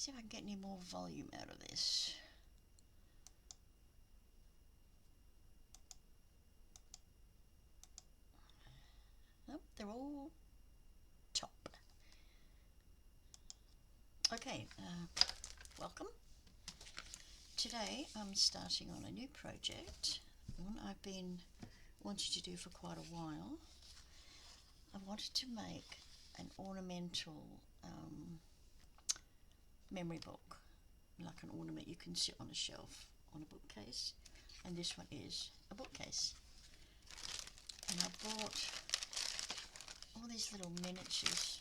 see if I can get any more volume out of this. Nope, they're all top. Okay, welcome. Today I'm starting on a new project, one I've been wanting to do for quite a while. I wanted to make an ornamental memory book, like an ornament you can sit on a shelf on a bookcase, and this one is a bookcase. And I bought all these little miniatures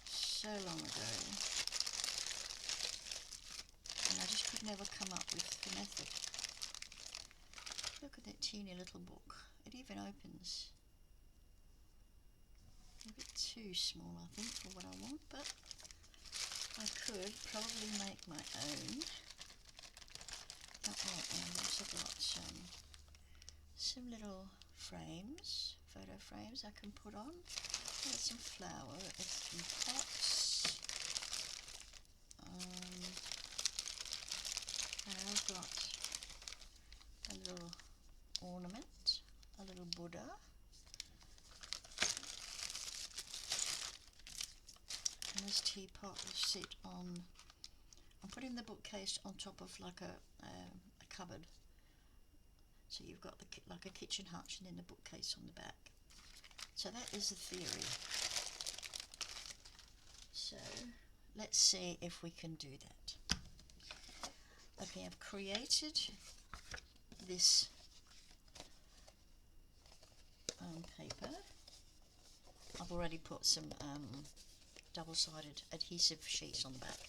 so long ago, and I just could never come up with the method. Look at that teeny little book. It even opens. A bit too small, I think, for what I want, but I could probably make my own. I've also got some little frames, photo frames I can put on. There's some flower, some pots. And I've got a little ornament, a little Buddha. And this teapot will sit on. I'm putting the bookcase on top of like a cupboard. So you've got like a kitchen hutch and then the bookcase on the back. So that is the theory. So let's see if we can do that. Okay, I've created this paper. I've already put some double-sided adhesive sheets on the back.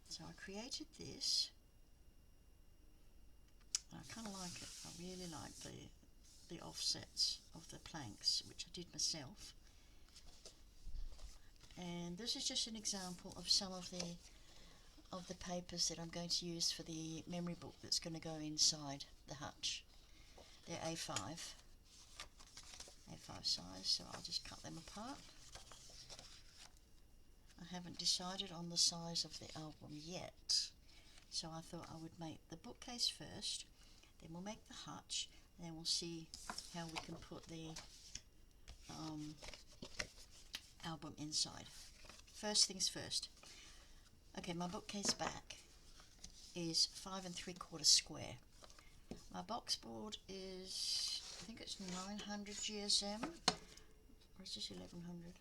So I created this. I kind of like it. I really like the offsets of the planks, which I did myself. And this is just an example of some of the papers that I'm going to use for the memory book that's going to go inside the hutch. They're A5 size, so I'll just cut them apart. I haven't decided on the size of the album yet, so I thought I would make the bookcase first, then we'll make the hutch, and then we'll see how we can put the album inside. First things first. Okay, my bookcase back is 5 3/4 square. My box board is, I think it's 900 GSM, or is this 1100?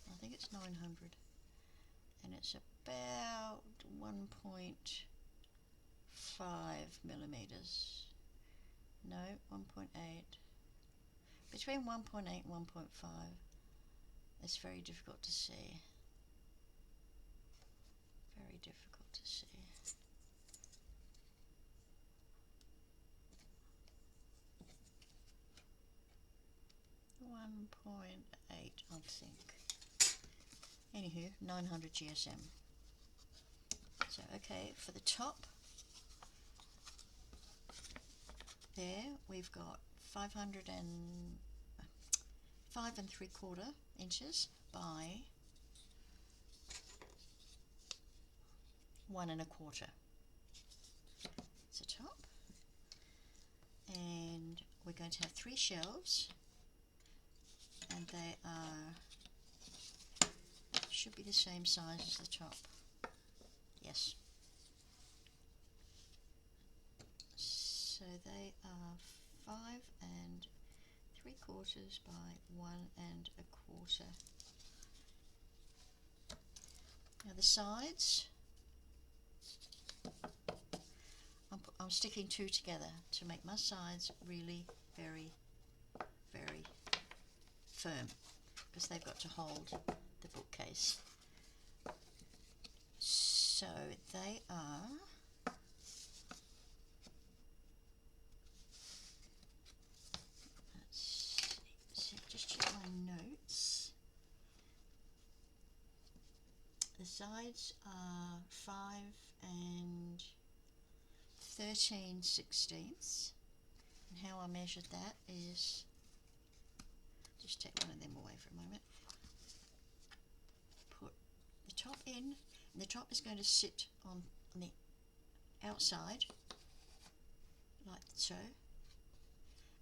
I think it's 900, and it's about 1.5 millimeters. No, 1.8. Between 1.8 and 1.5. It's very difficult to see. Very difficult to see. .8, I think. Anywho, 900 GSM. So, okay, for the top, there we've got 5 3/4 inches by 1 1/4. It's the top, and we're going to have 3 shelves, and they should be the same size as the top. Yes. So they are 5 3/4 by 1 1/4. Now the sides, I'm sticking 2 together to make my sides really very, very firm, because they've got to hold the bookcase. So they are, let's see, just check my notes. The sides are 5 13/16, and how I measured that is, just take one of them away for a moment. top in, and the top is going to sit on the outside like so,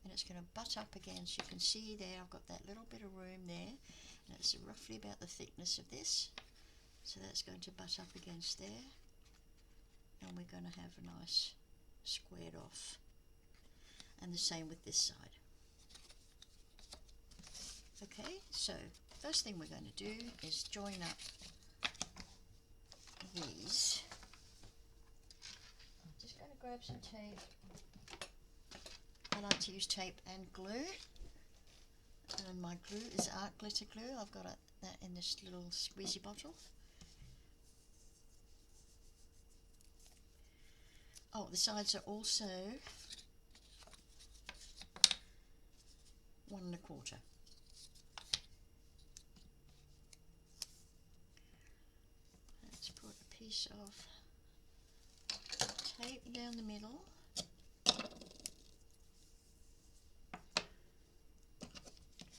and it's going to butt up against, you can see there I've got that little bit of room there, and it's roughly about the thickness of this, so that's going to butt up against there, and we're going to have a nice squared off, and the same with this side. Okay, so first thing we're going to do is join up these. I'm just going to grab some tape. I like to use tape and glue, and my glue is art glitter glue. I've got that in this little squeezy bottle. Oh, the sides are also 1 1/4. Let's put a piece of tape down the middle. A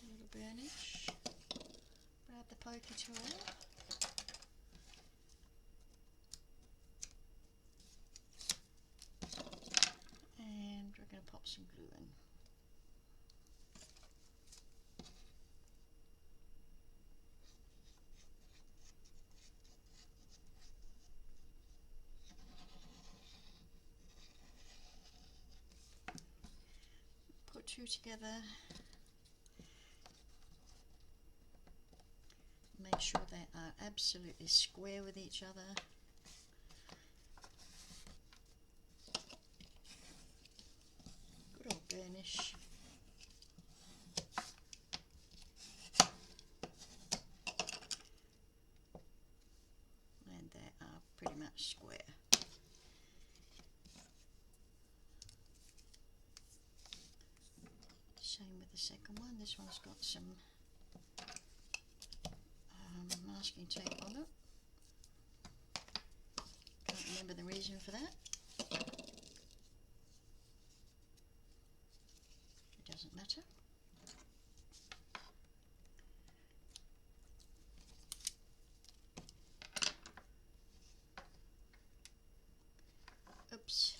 little burnish. Grab the pokey tool. And we're going to pop some glue in. Put 2 together. Make sure they are absolutely square with each other. Good old burnish. And they are pretty much square. Same with the second one. This one's got some masking tape on it. Can't remember the reason for that. It doesn't matter. Oops.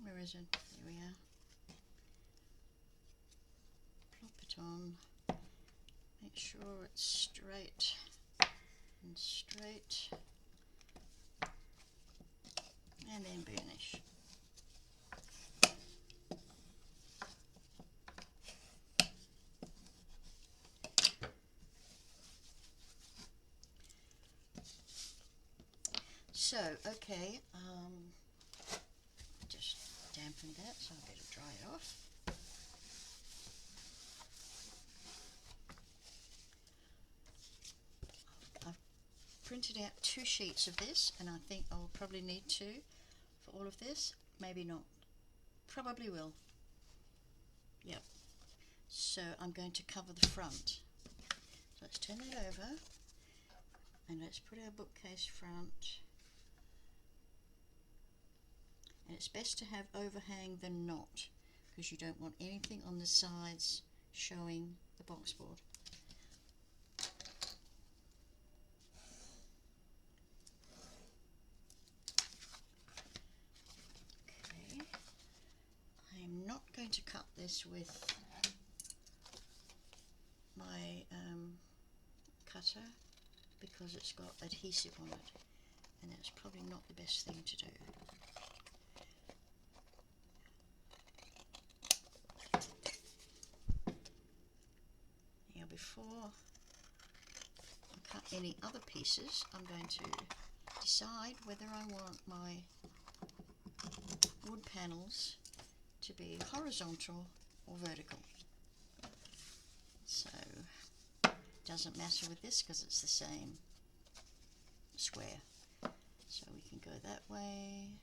Where is it? Here we are. Plop it on. Make sure it's straight and straight. And then burnish. So, okay, just dampened that, so I better dry it off. I've printed out 2 sheets of this, and I think I'll probably need 2 for all of this. Maybe not. Probably will. Yep. So I'm going to cover the front. So let's turn that over, and let's put our bookcase front. And it's best to have overhang than not, because you don't want anything on the sides showing the boxboard. Okay, I'm not going to cut this with my cutter because it's got adhesive on it, and that's probably not the best thing to do. Now before I cut any other pieces, I'm going to decide whether I want my wood panels to be horizontal or vertical. So it doesn't matter with this because it's the same square. So we can go that way,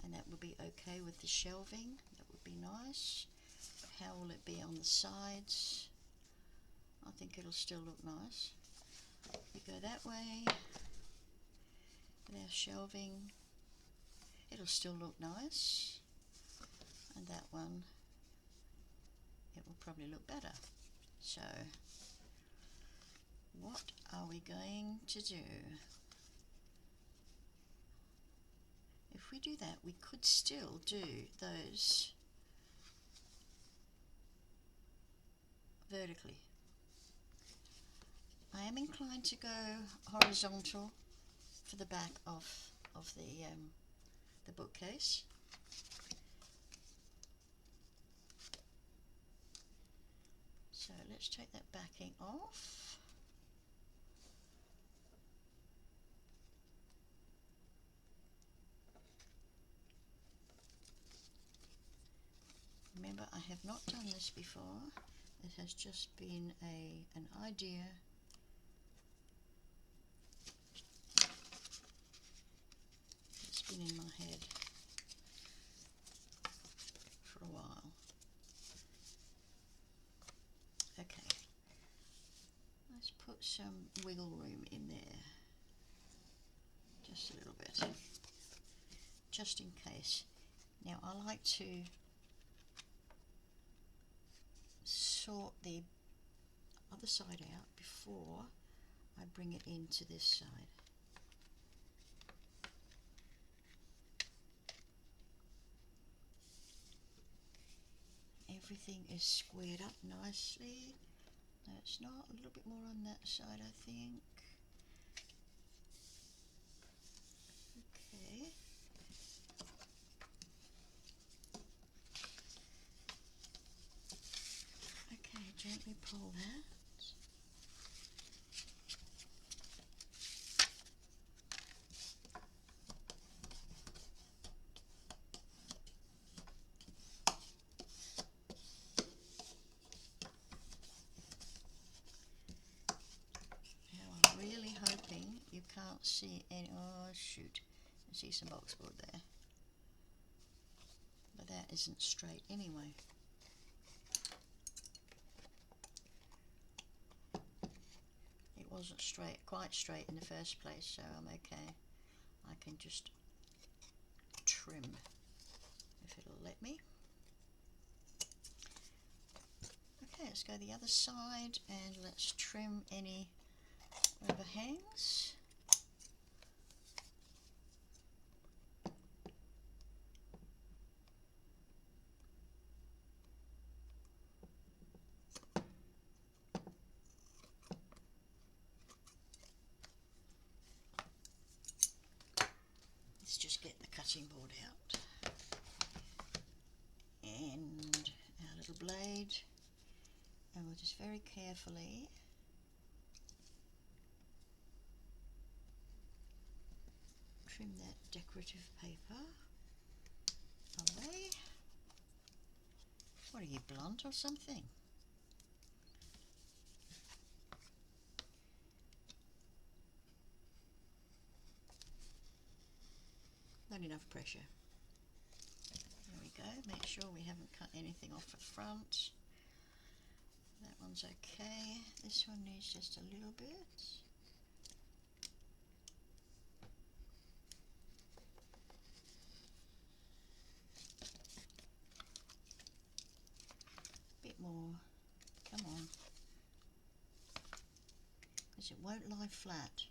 and that would be okay with the shelving. That would be nice. How will it be on the sides? I think it'll still look nice. We go that way with our shelving, it'll still look nice, and that one, it will probably look better. So what are we going to do? If we do that, we could still do those vertically. I am inclined to go horizontal for the back of the bookcase. So let's take that backing off. Remember, I have not done this before. It has just been an idea. It's been in my head for a while. Okay, let's put some wiggle room in there, just a little bit, just in case. Now I like to sort the other side out before I bring it into this side. Everything is squared up nicely. No, it's not. A little bit more on that side, I think. Okay. Okay, gently pull that. Now I'm really hoping you can't see any, oh shoot, I see some boxboard there. But that isn't straight anyway. It wasn't straight, quite straight in the first place, so I'm okay. I can just trim if it'll let me. Okay, let's go the other side and let's trim any overhangs. Let's just get the cutting board out and our little blade, and we'll just very carefully trim that decorative paper away. What are you, blunt or something? Not enough pressure. There we go. Make sure we haven't cut anything off the front. That one's okay. This one needs just a little bit. Bit more. Come on. Because it won't lie flat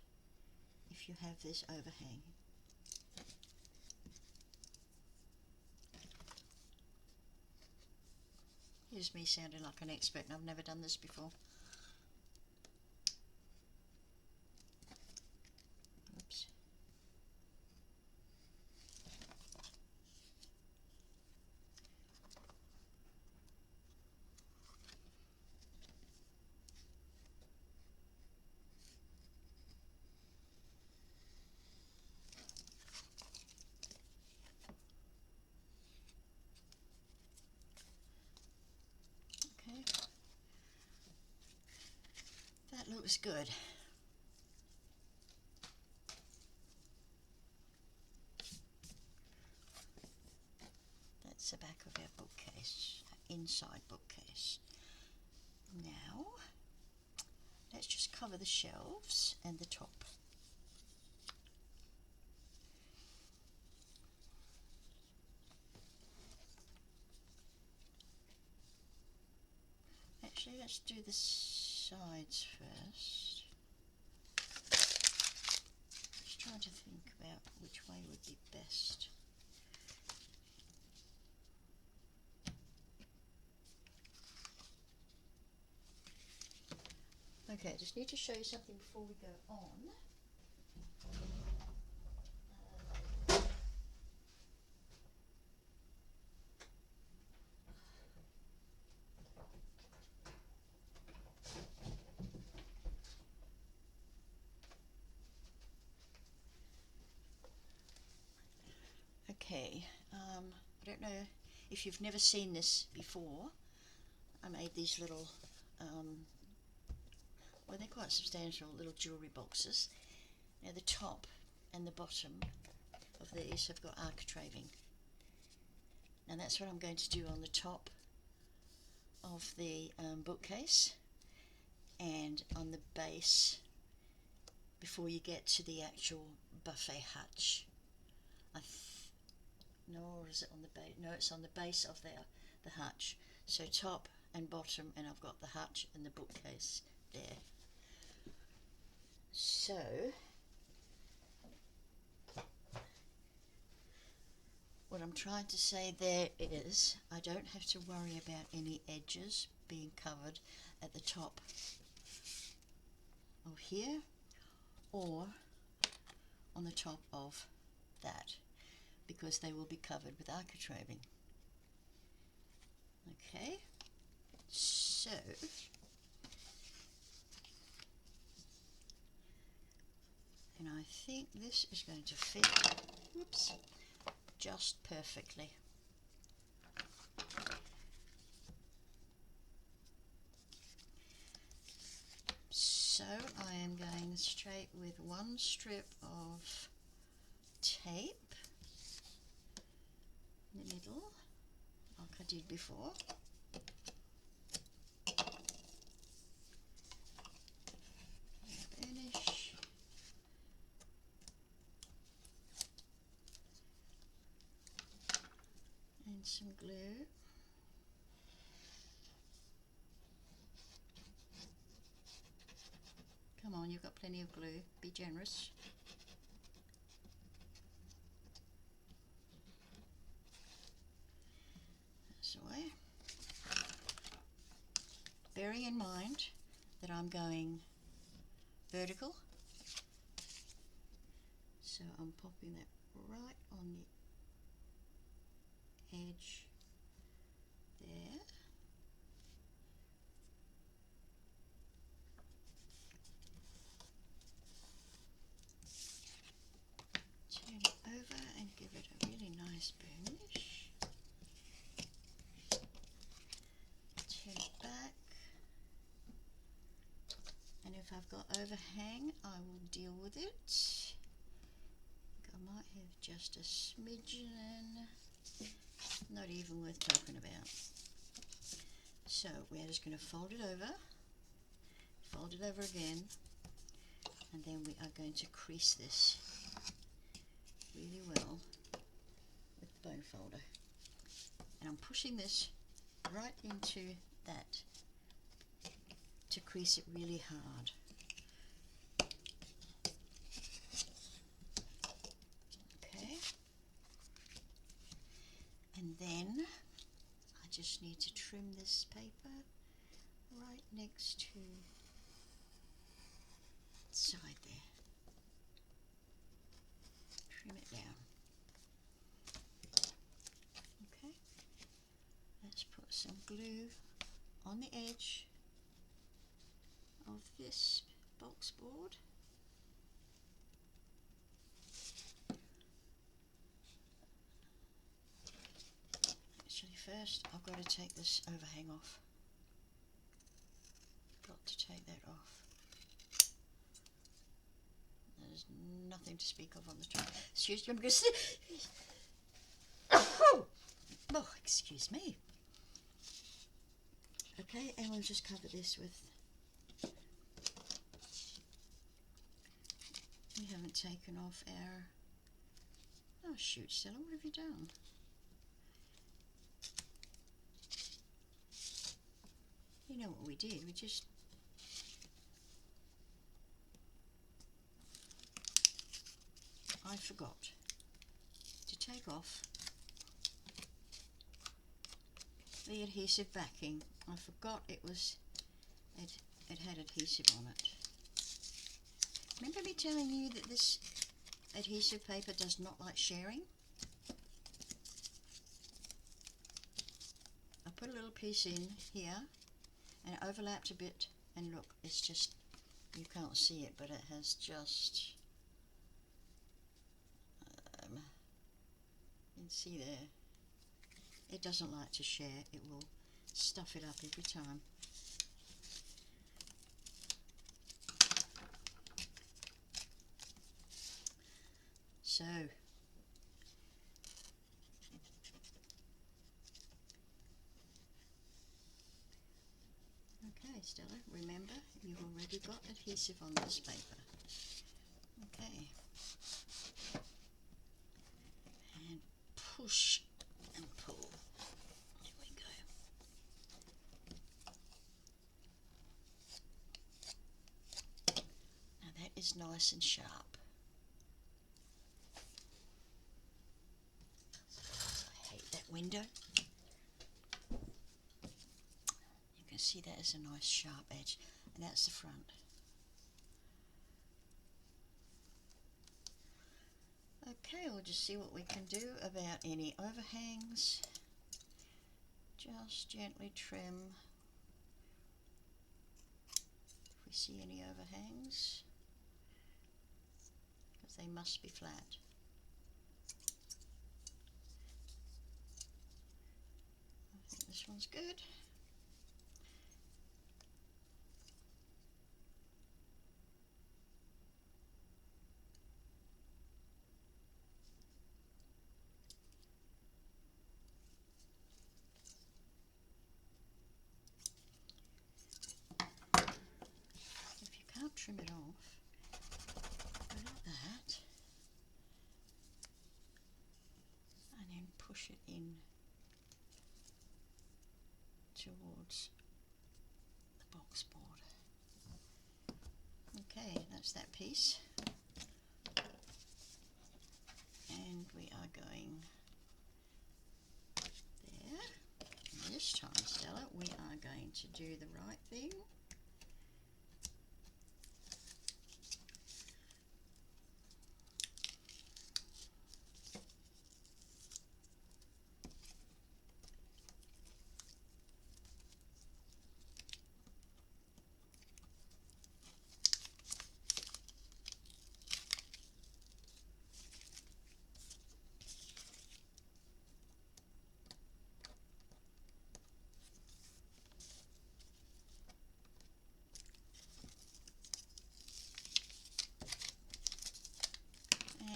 if you have this overhang. Here's me sounding like an expert, and I've never done this before. Oops. Okay. That looks good. That's the back of our bookcase, our inside bookcase. Now, let's just cover the shelves and the top. Actually, let's do the sides first. Just trying to think about which way would be best. Okay, I just need to show you something before we go on. Okay, I don't know if you've never seen this before. I made these little, well, they're quite substantial little jewellery boxes. Now the top and the bottom of these have got architraving. Now that's what I'm going to do on the top of the bookcase and on the base before you get to the actual buffet hutch. No, or is it on the base? No, it's on the base of the hutch. So top and bottom, and I've got the hutch and the bookcase there. So what I'm trying to say there is I don't have to worry about any edges being covered at the top of here or on the top of that, because they will be covered with architraving. Okay, so and I think this is going to fit, whoops, just perfectly. So I am going straight with one strip of tape in the middle, like I did before. Burnish. And some glue. Come on, you've got plenty of glue. Be generous. That's the way. Bearing in mind that I'm going vertical, so I'm popping that right on the edge there. Turn it over and give it a really nice burnish. Turn it back, and if I've got overhang I will deal with it. I might have just a smidgen, not even worth talking about. So we're just going to fold it over again, and then we are going to crease this really well with the bone folder. And I'm pushing this right into that to crease it really hard. Okay. And then I just need to trim this paper right next to the side there. Trim it down. Okay. Let's put some glue on the edge of this box board. Actually, first I've got to take this overhang off. Got to take that off. There's nothing to speak of on the top. Excuse me, I'm going to oh, excuse me. Okay, and we'll just cover this with. We haven't taken off our. Oh shoot, Stella, what have you done? You you know what we did, we just I forgot to take off the adhesive backing. I forgot it had adhesive on it. Remember me telling you that this adhesive paper does not like sharing? I put a little piece in here and it overlapped a bit, and look, it's just, you can't see it, but it has just you can see there, it doesn't like to share. It will stuff it up every time. So okay, Stella, remember, you've already got adhesive on this paper. Okay, and push and pull. There we go. Now that is nice and sharp. I hate that window. You can see that is a nice sharp edge, and that's the front. Okay, we'll just see what we can do about any overhangs. Just gently trim if we see any overhangs, because they must be flat. I think this one's good. If you can't trim it off, go like that, and then push it in towards the box board. Okay, that's that piece. And we are going there. And this time, Stella, we are going to do the right thing.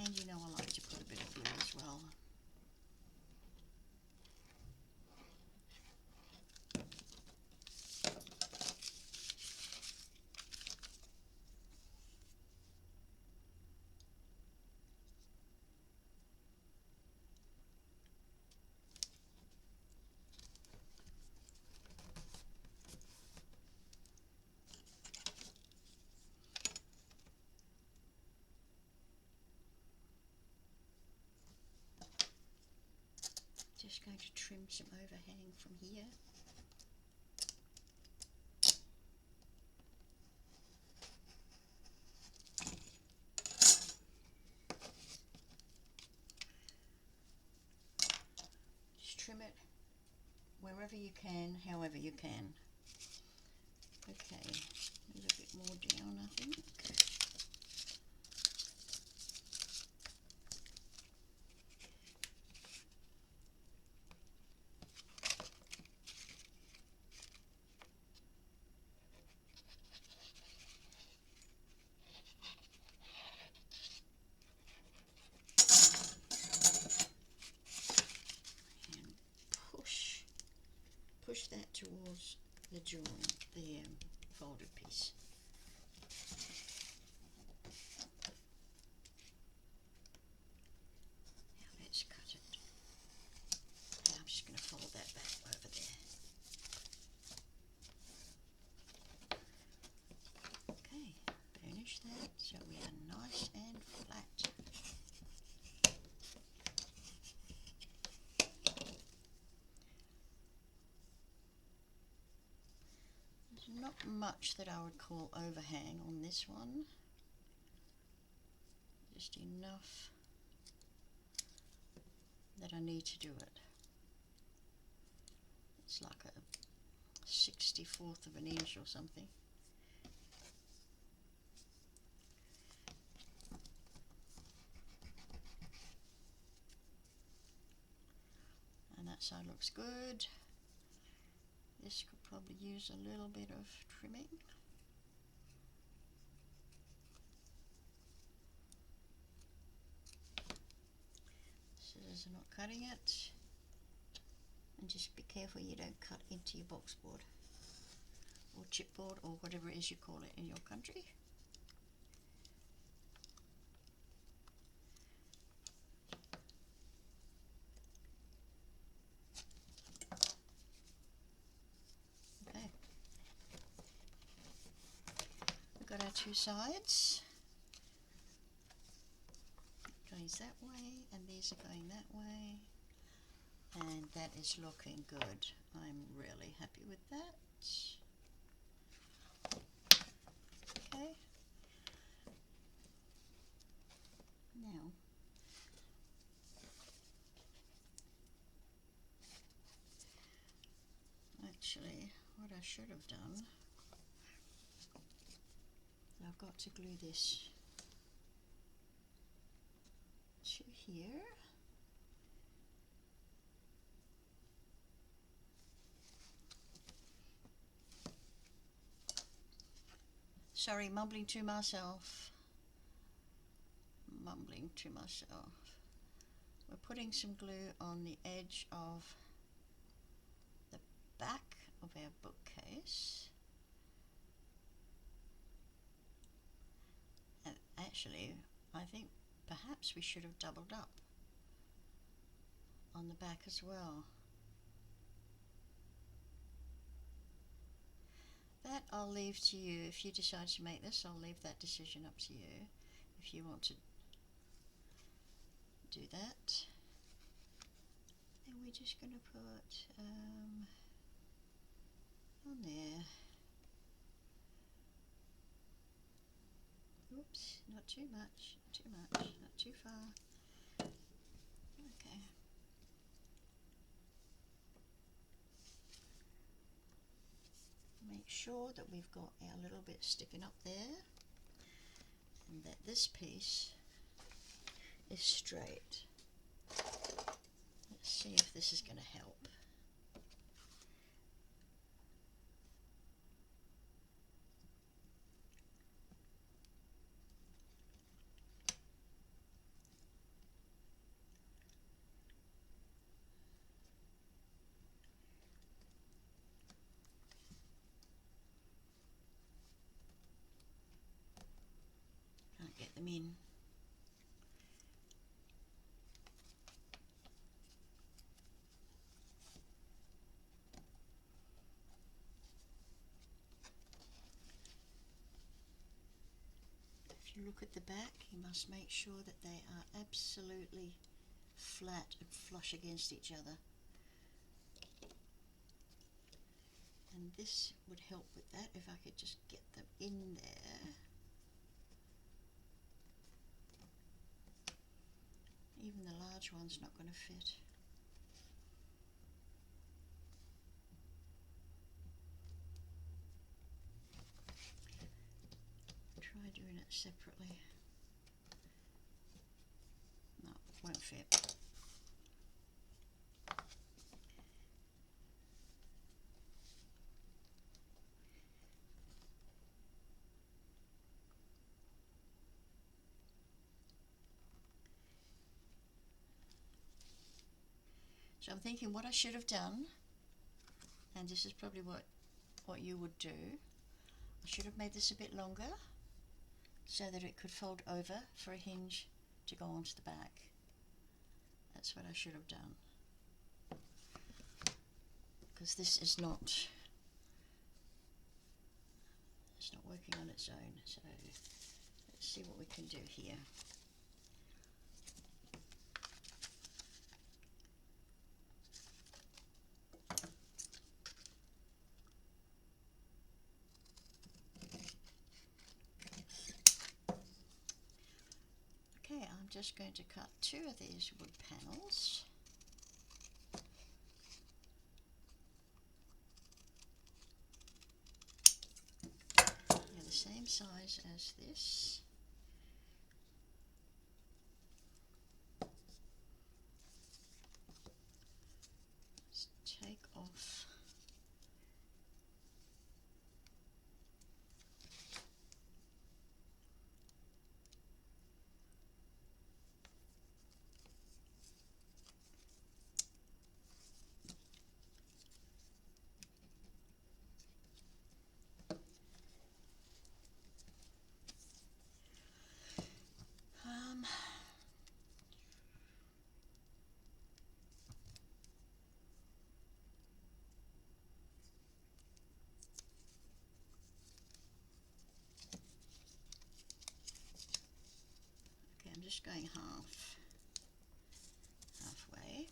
And you know I like to put a bit of glue as well. Just going to trim some overhang from here. Just trim it wherever you can, however you can. Okay, a little bit more down, I think. Push that towards the join, the folded piece. Now let's cut it. And I'm just going to fold that back over there. that so we are nice and flat. There's not much that I would call overhang on this one, just enough that I need to do it. It's like a 64th of an inch or something. And that side looks good. This could probably use a little bit of trimming. Scissors are not cutting it. And just be careful you don't cut into your box board or chipboard or whatever it is you call it in your country. Okay, we've got our two sides. It goes that way and these are going that way, and that is looking good. I'm really happy with that. Okay, now actually what I should have done, I've got to glue this to here. Sorry, mumbling to myself. We're putting some glue on the edge of the back of our bookcase. And actually, I think perhaps we should have doubled up on the back as well. That I'll leave to you. If you decide to make this, I'll leave that decision up to you if you want to do that. And we're just going to put on there. Oops, not too much, not too far. Okay. Make sure that we've got our little bit sticking up there and that this piece is straight. Let's see if this is going to help. Can't get them in. If you look at the back, you must make sure that they are absolutely flat and flush against each other. And this would help with that if I could just get them in there. Even the large one's not going to fit. Try doing it separately. No, it won't fit. So I'm thinking what I should have done, and this is probably what you would do, I should have made this a bit longer so that it could fold over for a hinge to go onto the back. That's what I should have done, because this is not, it's not working on its own. So see what we can do here. Okay, I'm just going to cut 2 of these wood panels. They're the same size as this. Let's take off okay, I'm just going halfway,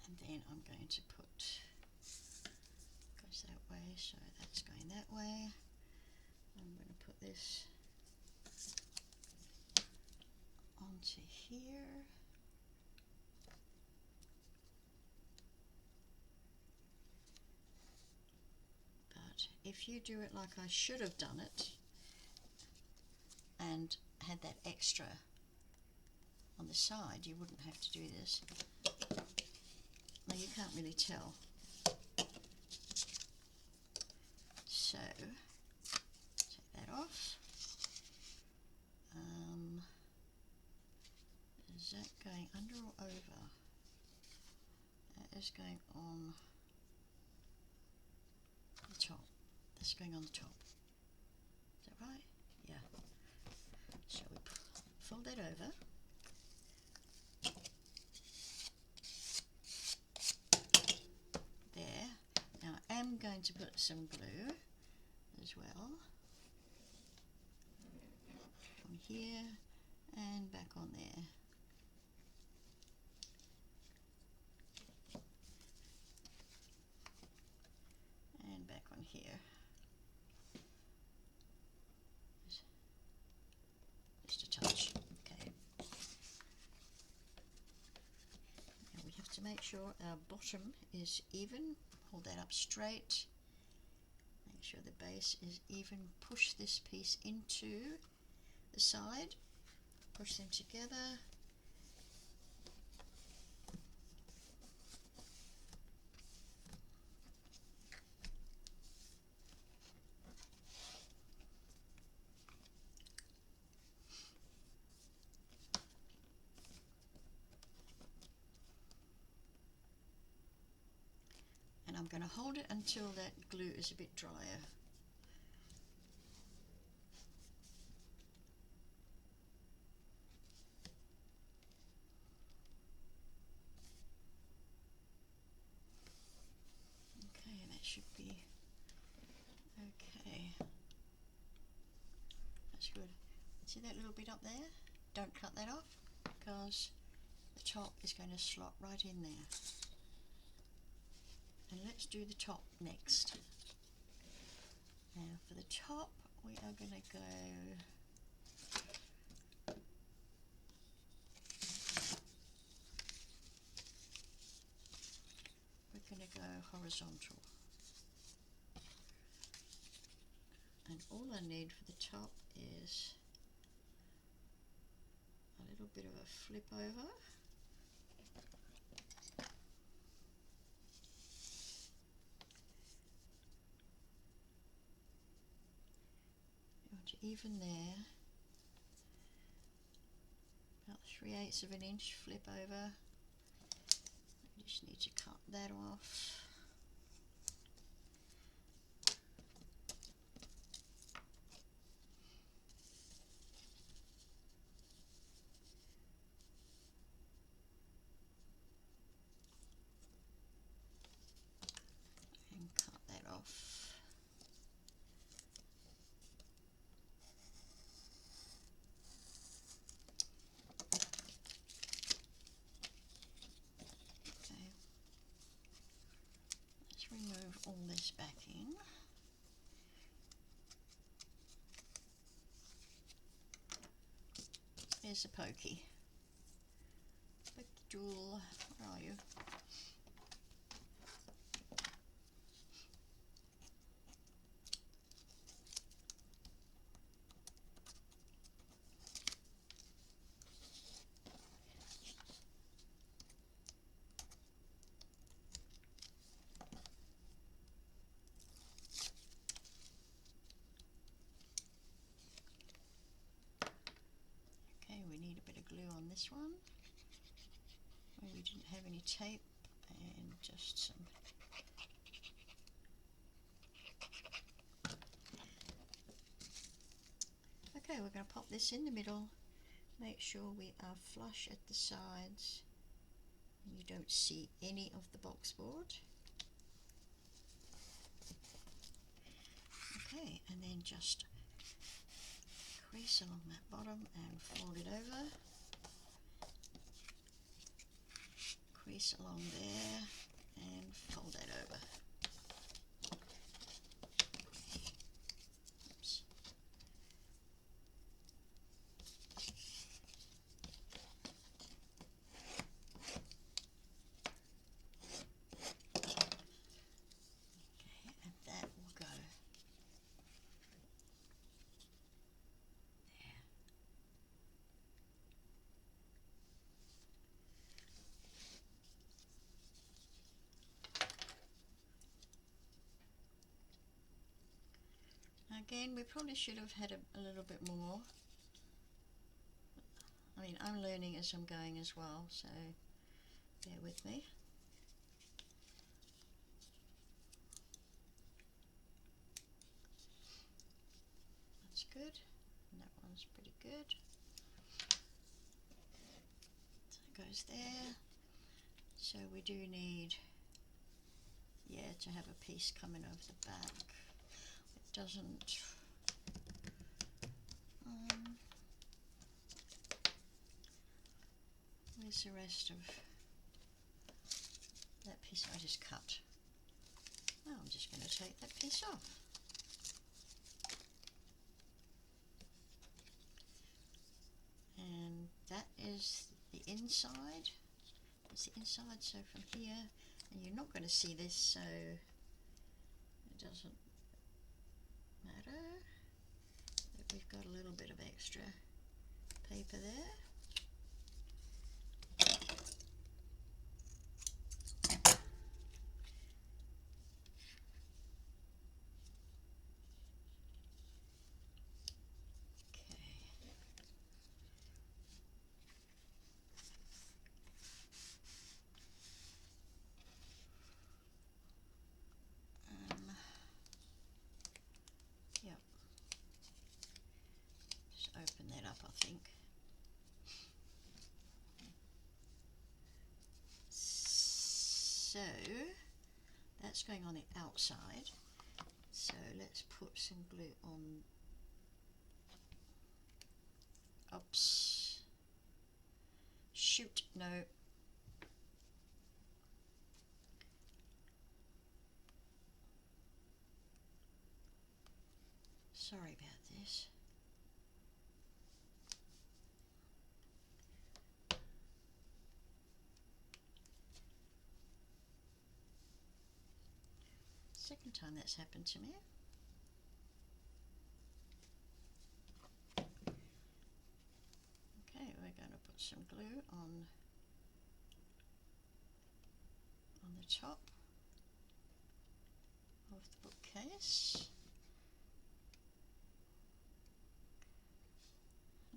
and then I'm going to put, goes that way, so that's going that way. I'm going to put this onto here. But if you do it like I should have done it and had that extra on the side, you wouldn't have to do this. Now you can't really tell. So take that off. Is that going under or over? That is going on the top. That's going on the top. Is that right? Yeah. So we fold that over. There. Now I am going to put some glue as well on here and back on there. And back on here. Just a touch. Okay. Now we have to make sure our bottom is even. Hold that up straight. Make sure the base is even. Push this piece into the side. Push them together. And I'm going to hold it until that glue is a bit drier. Okay, that should be okay. That's good. See that little bit up there? Don't cut that off because the top is going to slot right in there. And let's do the top next. Now for the top we are going to go horizontal. And all I need for the top is a little bit of a flip over. You want to even there, about 3/8 of an inch flip over. You just need to cut that off. And cut that off. There's a pokey. Pokey Jewel, where are you? Okay, we need a bit of glue on this one. Where we didn't have any tape, and just some. Okay, we're going to pop this in the middle. Make sure we are flush at the sides. You don't see any of the box board. Okay, and then just crease along that bottom and fold it over. Crease along there and fold that over. Oops. Okay, and that will go there. Again, we probably should have had a little bit more. I mean, I'm learning as I'm going as well, so bear with me. That's good. And that one's pretty good. So it goes there. So we do need, yeah, to have a piece coming over the back. It doesn't. Where's the rest of that piece I just cut? Oh, I'm just going to take that piece off. And that is the inside. It's the inside, so from here, and you're not going to see this, so it doesn't matter that we've got a little bit of extra paper there. Yep. Just open that up, I think. So that's going on the outside. So let's put some glue on. Oops. Shoot, no. Sorry about this. Second time that's happened to me. Okay, we're going to put some glue on the top of the bookcase.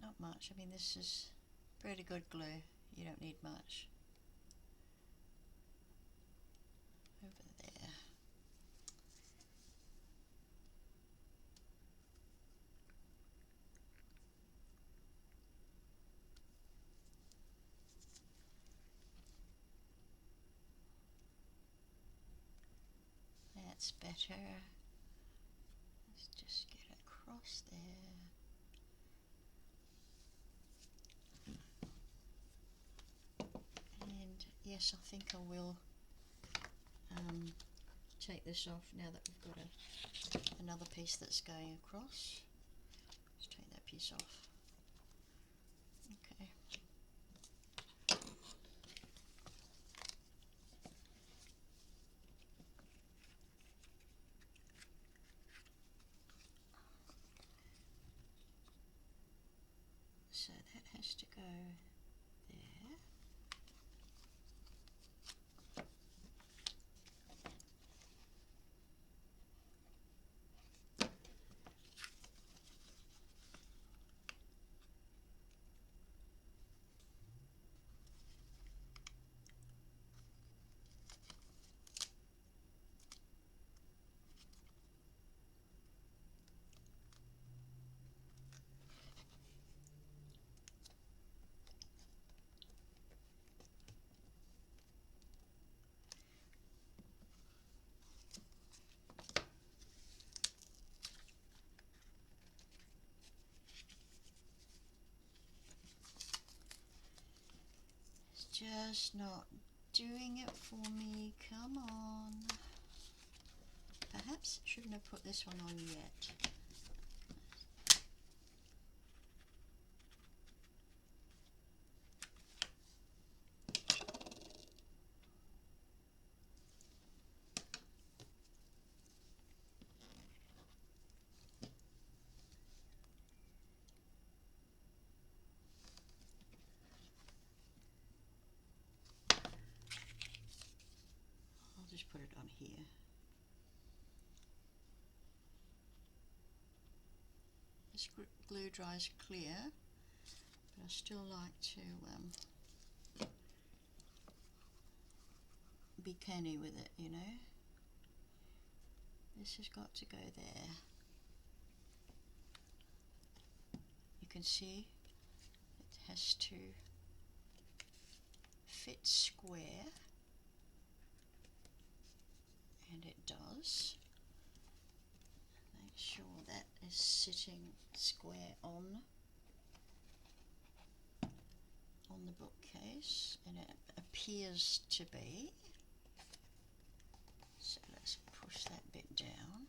Not much. I mean, this is pretty good glue. You don't need much. Over there. That's better. Let's just get across there. And yes, I think I will take this off now that we've got another piece that's going across. Let's take that piece off. Okay. that has to go there. Just not doing it for me. Come on. Perhaps shouldn't have put this one on yet. I'll just put it on here. This glue dries clear, but I still like to be canny with it, you know. This has got to go there. You can see it has to fit square, and it does. Make sure that is sitting square on the bookcase, and it appears to be. So let's push that bit down.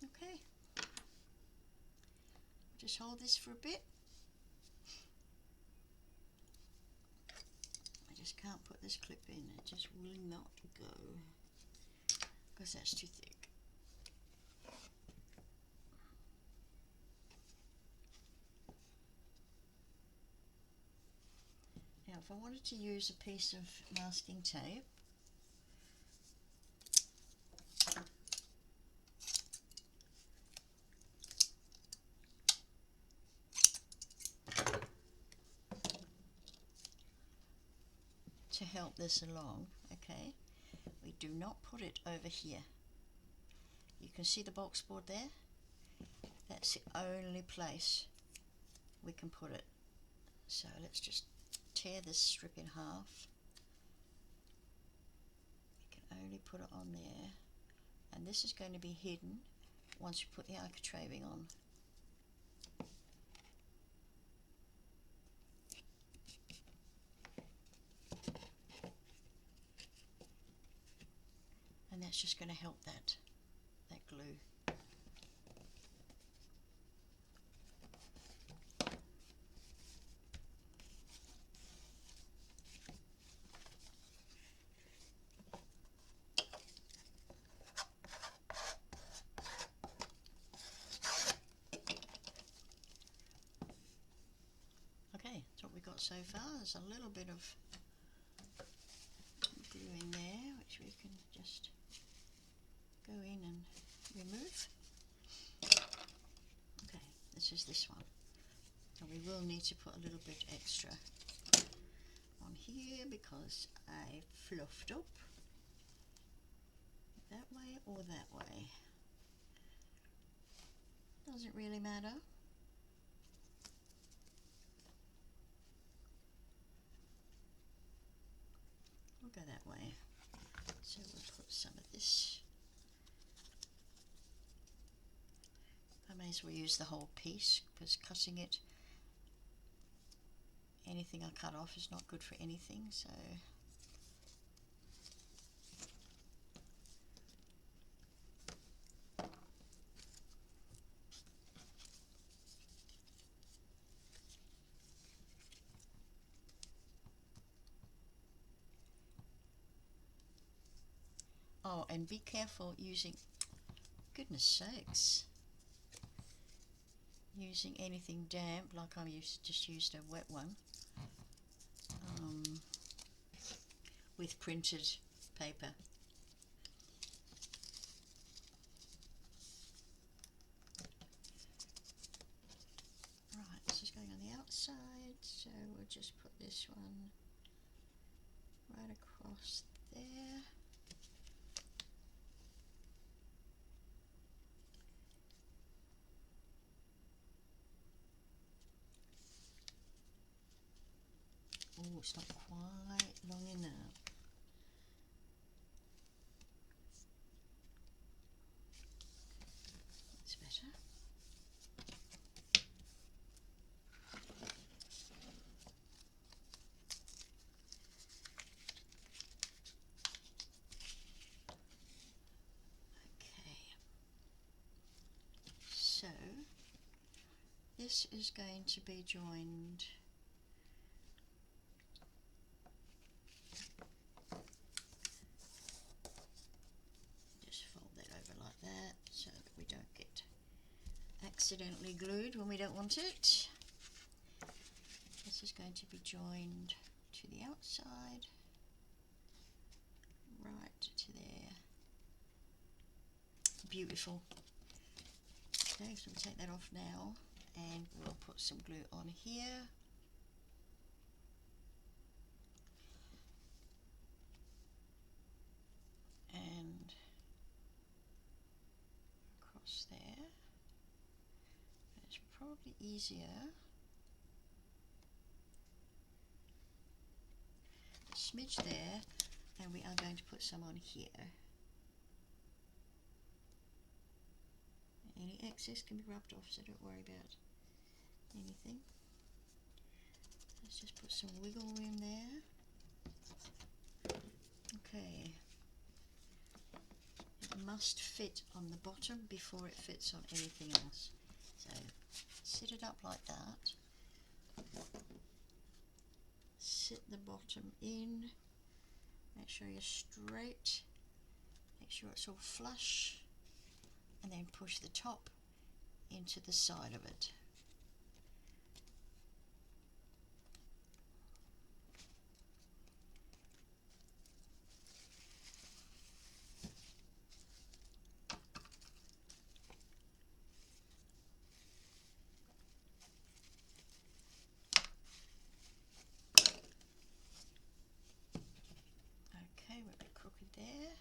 Okay. Just hold this for a bit. I just can't put this clip in, it just will not go because that's too thick. Now if I wanted to use a piece of masking tape, to help this along, okay, we do not put it over here. You can see the box board there? That's the only place we can put it. So let's just tear this strip in half. We can only put it on there, and this is going to be hidden once you put the architraving on. And that's just going to help that glue. Okay, that's what we got so far. There's a little bit of glue in there, which we can just go in and remove. Okay, this is this one. And we will need to put a little bit extra on here because I fluffed up that way or that way. Doesn't really matter. We'll go that way. So we'll put some of this. I may as well use the whole piece because cutting it, anything I cut off is not good for anything, so and be careful using, goodness sakes, using anything damp, like I just used a wet one, with printed paper. Right, this is going on the outside, so we'll just put this one right across there. Oh, it's not quite long enough. That's better. Okay. So, this is going to be joined like that so that we don't get accidentally glued when we don't want it. This is going to be joined to the outside, right to there. Beautiful. Okay, so we'll take that off now and we'll put some glue on here. And across there. It's probably easier. A smidge there, and we are going to put some on here. Any excess can be rubbed off, so don't worry about anything. Let's just put some wiggle room there. Okay. It must fit on the bottom before it fits on anything else. So sit it up like that. Sit the bottom in. Make sure you're straight. Make sure it's all flush. And then push the top into the side of it. Okay, we're a bit crooked there.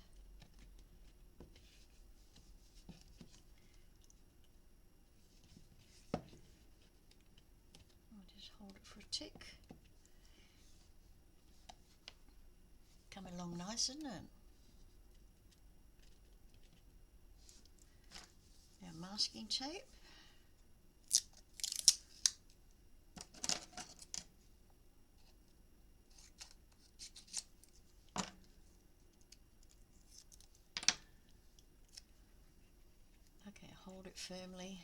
I'll just hold it for a tick. Coming along nice, isn't it? Now masking tape. Okay, hold it firmly.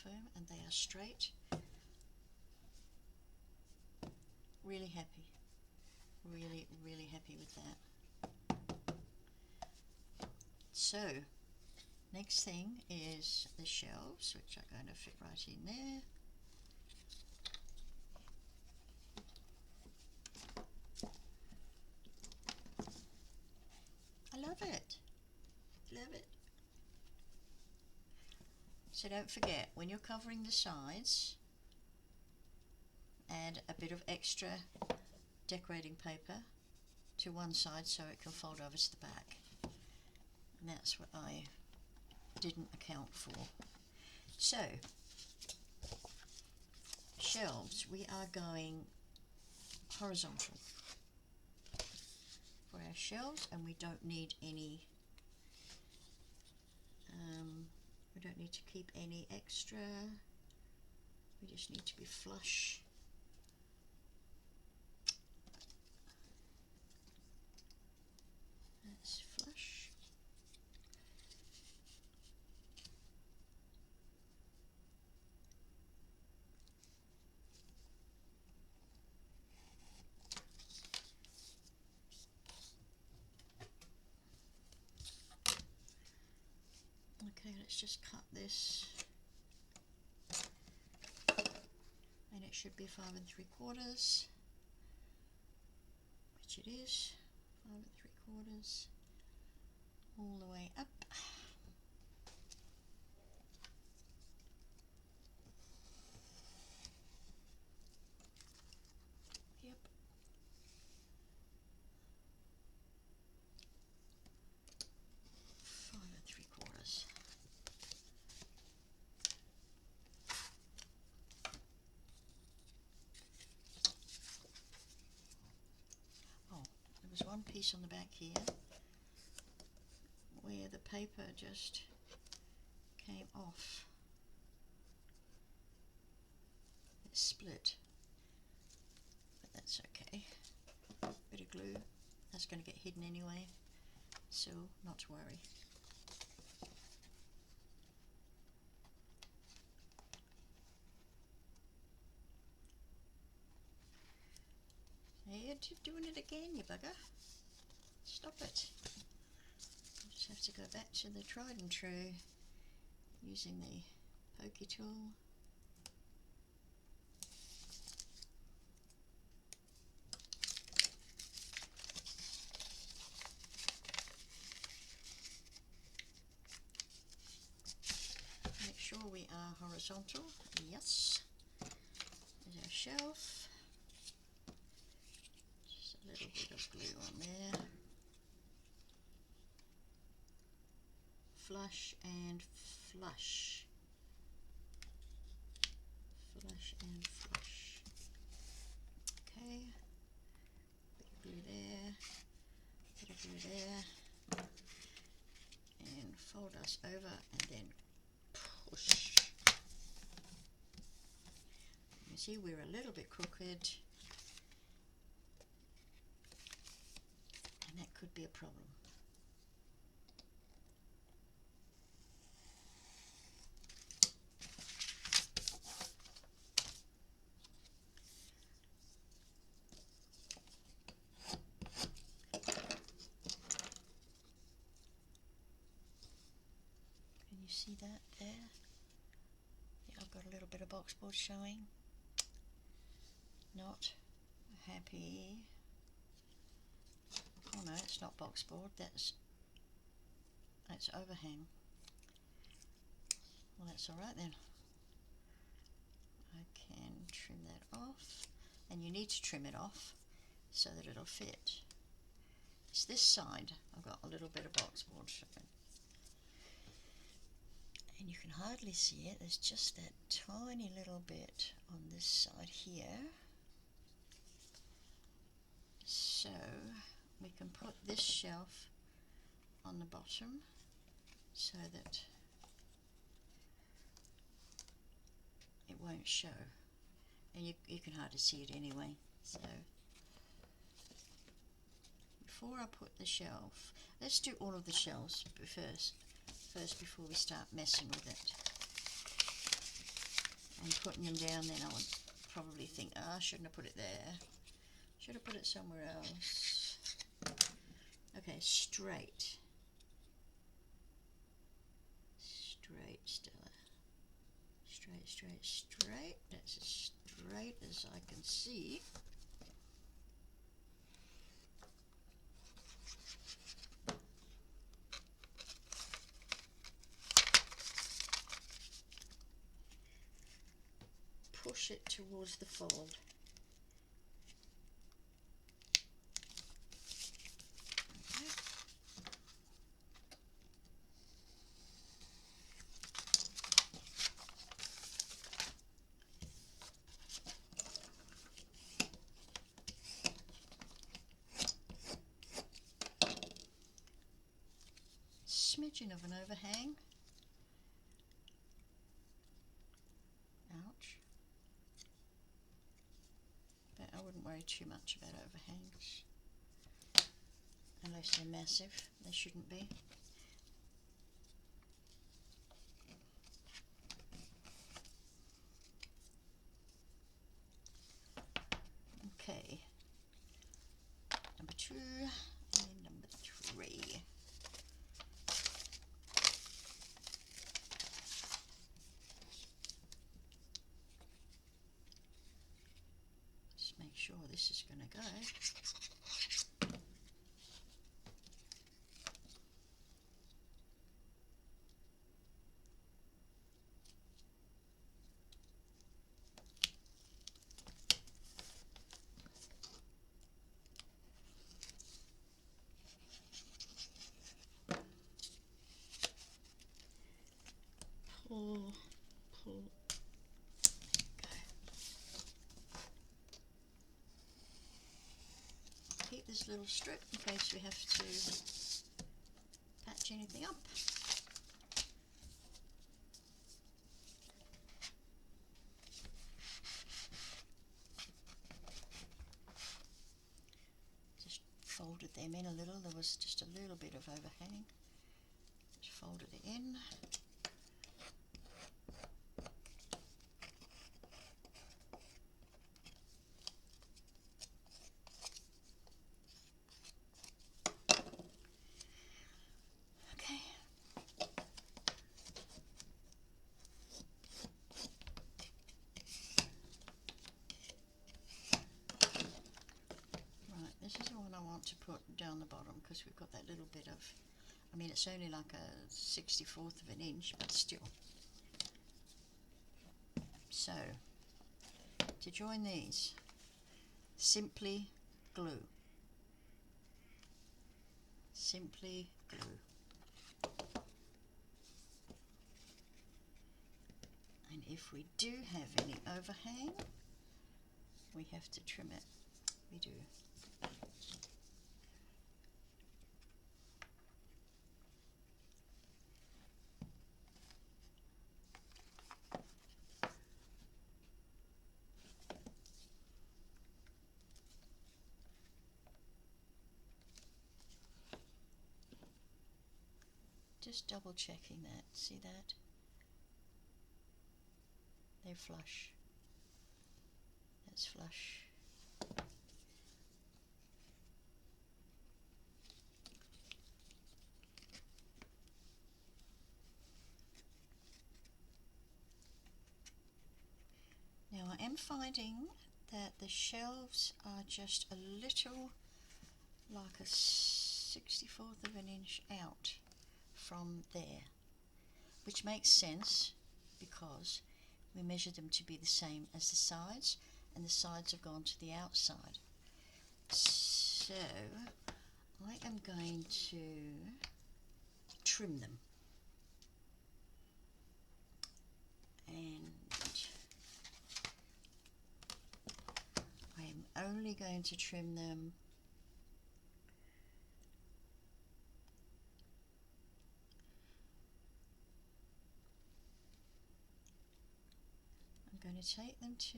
Firm, and they are straight. Really happy. Really happy with that. So, next thing is the shelves, which are going to fit right in there. I love it. Love it. So don't forget, when you're covering the sides, add a bit of extra decorating paper to one side so it can fold over to the back. And that's what I didn't account for. So, shelves, we are going horizontal for our shells, and we don't need any we don't need to keep any extra. We just need to be flush. That's flush. Okay, let's just cut this, and it should be 5 3/4, which it is, 5 3/4, all the way up. Yep. 5 3/4. Oh, there was one piece on the back here where the paper just came off. It split, but that's okay. Bit of glue, that's going to get hidden anyway, so not to worry. Hey, you're doing it again, you bugger. Stop it. You just have to go back to the tried and true, using the pokey tool. Make sure we are horizontal. Yes. There's our shelf. Just a little bit of glue on there. Flush and flush. Flush and flush. Okay. Bit of glue there. Bit of glue there. And fold us over and then push. You see, we're a little bit crooked, and that could be a problem. Can you see that there? Yeah, I've got a little bit of boxboard showing. Not happy. Oh no, it's not boxboard, that's overhang. Well, that's alright then. I can trim that off, and you need to trim it off so that it'll fit. It's this side I've got a little bit of boxboard showing, and you can hardly see it. There's just that tiny little bit on this side here. So we can put this shelf on the bottom so that it won't show, and you can hardly see it anyway. So before I put the shelf, let's do all of the shelves first before we start messing with it and putting them down. Then I would probably think, I shouldn't have put it there, should have put it somewhere else. Okay, straight, Stella, straight, that's as straight as I can see. Push it towards the fold. Okay. suggestion of an overhang. Ouch. But I wouldn't worry too much about overhangs. Unless they're massive. They shouldn't be. Okay. Number 2 and number 3. Just make sure this is going to go. Pull. Keep this little strip in case we have to patch anything up. Just folded them in a little. There was just a little bit of overhang. Just folded it in. This is the one I want to put down the bottom because we've got that little bit of, I mean it's only like a 64th of an inch, but still. So, to join these, simply glue. Simply glue. And if we do have any overhang, we have to trim it. We do. Just double checking that. See that? They're flush. That's flush. Now I am finding that the shelves are just a little like a 64th of an inch out from there, which makes sense because we measured them to be the same as the sides, and the sides have gone to the outside. So I am going to trim them, and I am only going to trim them I'm going to take them to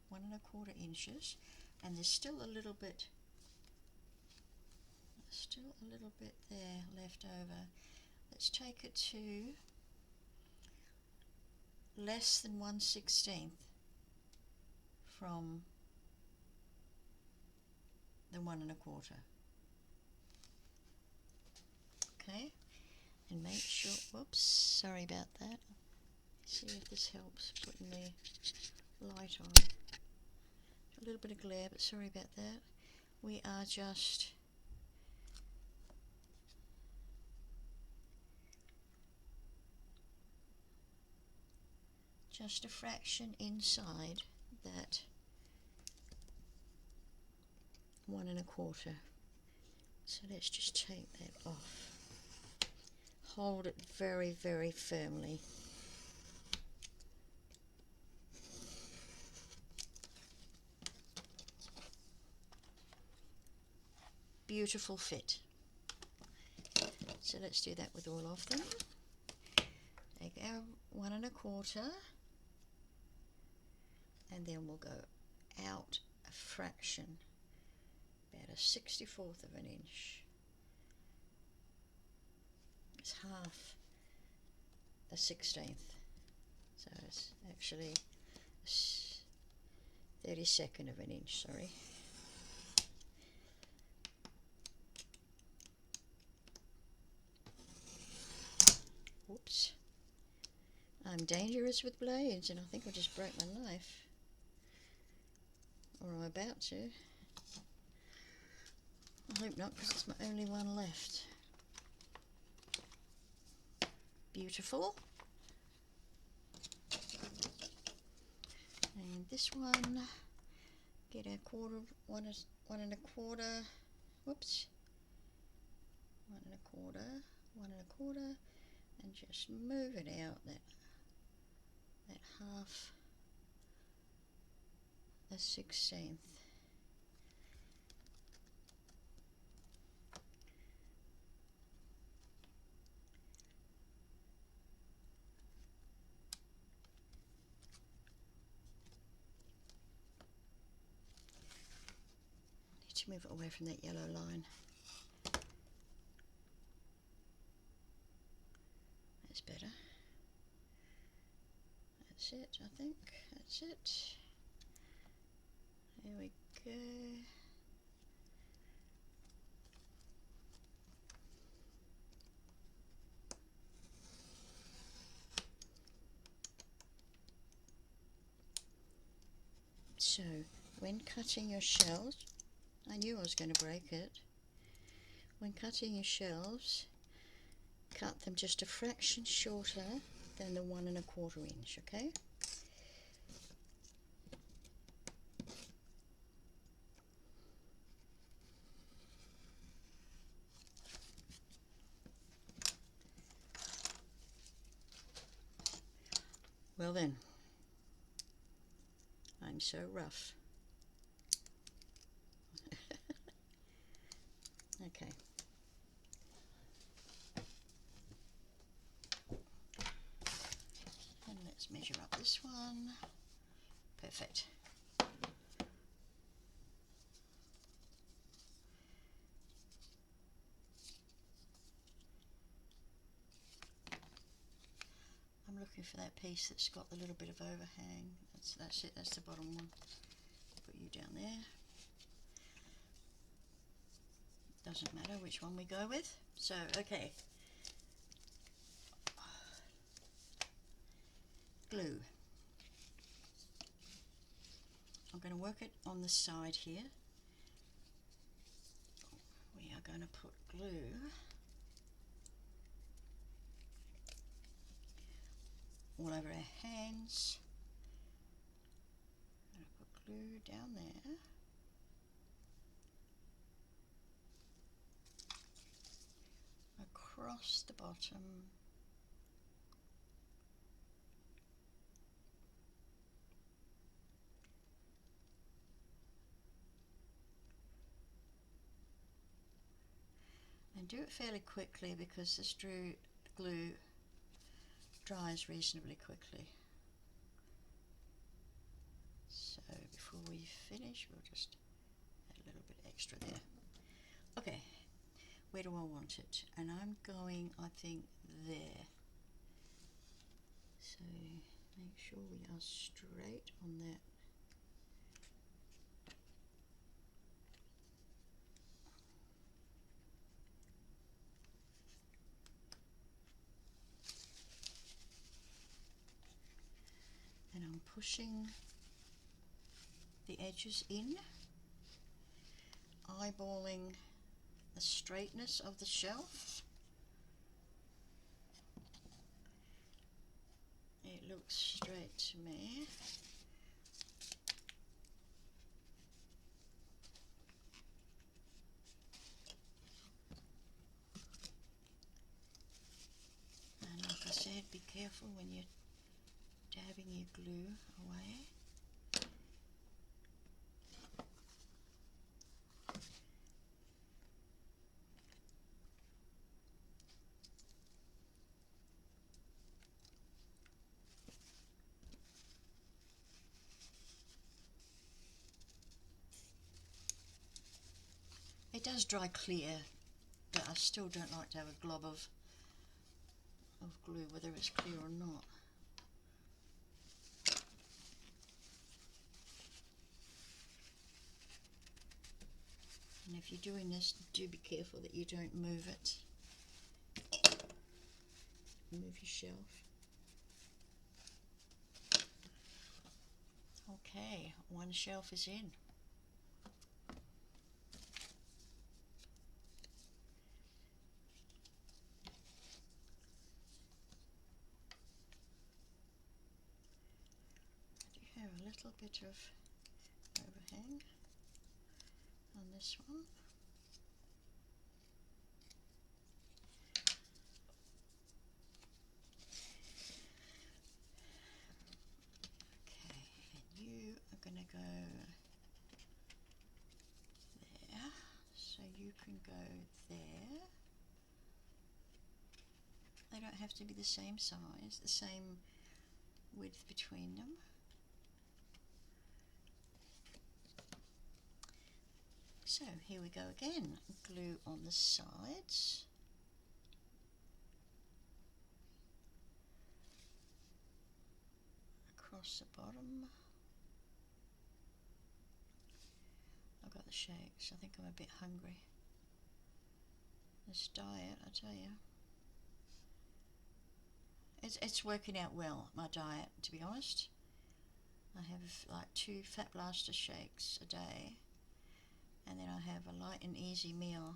1 1/4 inches, and there's still a little bit there left over. Let's take it to less than 1/16 from the 1 1/4. Okay, and make sure, whoops, sorry about that. See if this helps putting the light on. A little bit of glare, but sorry about that. We are just a fraction inside that 1 1/4. So let's just take that off. Hold it very, very firmly. Beautiful fit. So let's do that with all of them. Take our 1 1/4, and then we'll go out a fraction, about a 64th of an inch. It's half a 16th, so it's actually a 32nd of an inch, sorry. Whoops. I'm dangerous with blades, and I think I just broke my knife. Or I'm about to. I hope not, because it's my only one left. Beautiful. And this one, get a quarter, 1 1/4, whoops, 1 1/4, 1 1/4, and just move it out that half a 16th. Need to move it away from that yellow line. That's better. That's it, I think. That's it. There we go. So, when cutting your shells, I knew I was going to break it. When cutting your shelves, cut them just a fraction shorter than the 1 1/4 inch, okay? Well then, I'm so rough. Okay. And let's measure up this one. Perfect. I'm looking for that piece that's got the little bit of overhang. That's it, that's the bottom one. Put you down there. Doesn't matter which one we go with. So, okay. Glue. I'm going to work it on the side here. We are going to put glue all over our hands. I'm going to put glue down there. Across the bottom. And do it fairly quickly because this glue dries reasonably quickly. So before we finish, we'll just add a little bit extra there. Okay, where do I want it? And I'm going, I think, there. So make sure we are straight on that. And I'm pushing the edges in, eyeballing the straightness of the shelf. It looks straight to me. And like I said, be careful when you're dabbing your glue away. It does dry clear, but I still don't like to have a glob of glue, whether it's clear or not. And if you're doing this, do be careful that you don't move it. Move your shelf. Okay, one shelf is in. I do have a little bit of overhang on this one. You are going to go there, so you can go there. They don't have to be the same size, the same width between them. So here we go again, glue on the sides. Across the bottom. I've got the shakes. I think I'm a bit hungry. This diet, I tell you. It's working out well, my diet, to be honest. I have like 2 Fat Blaster shakes a day, and then I have a light and easy meal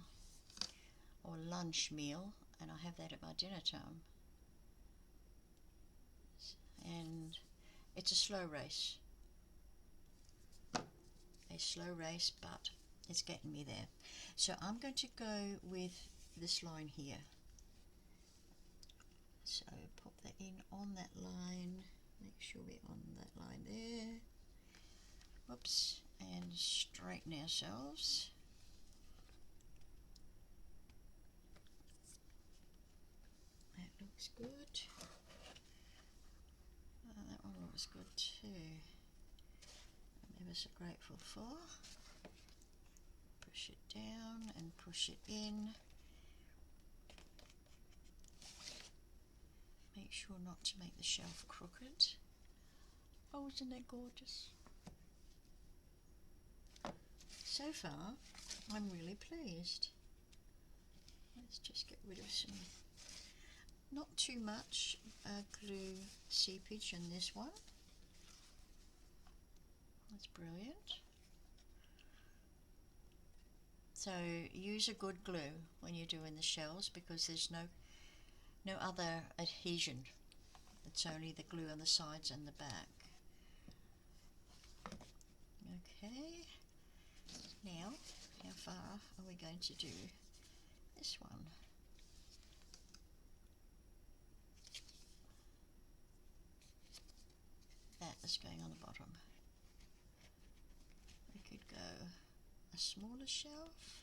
or lunch meal, and I have that at my dinner time. And it's a slow race. A slow race, but it's getting me there. So I'm going to go with this line here. So pop that in on that line, make sure we're on that line there. Whoops, and straighten ourselves. That looks good. That one looks good too. I'm ever so grateful for. Push it down and push it in. Make sure not to make the shelf crooked. Oh, isn't that gorgeous? So far, I'm really pleased. Let's just get rid of some, not too much glue seepage in this one. That's brilliant. So use a good glue when you're doing the shells, because there's no other adhesion. It's only the glue on the sides and the back. Okay, now how far are we going to do this one? That is going on the bottom. We could go a smaller shelf.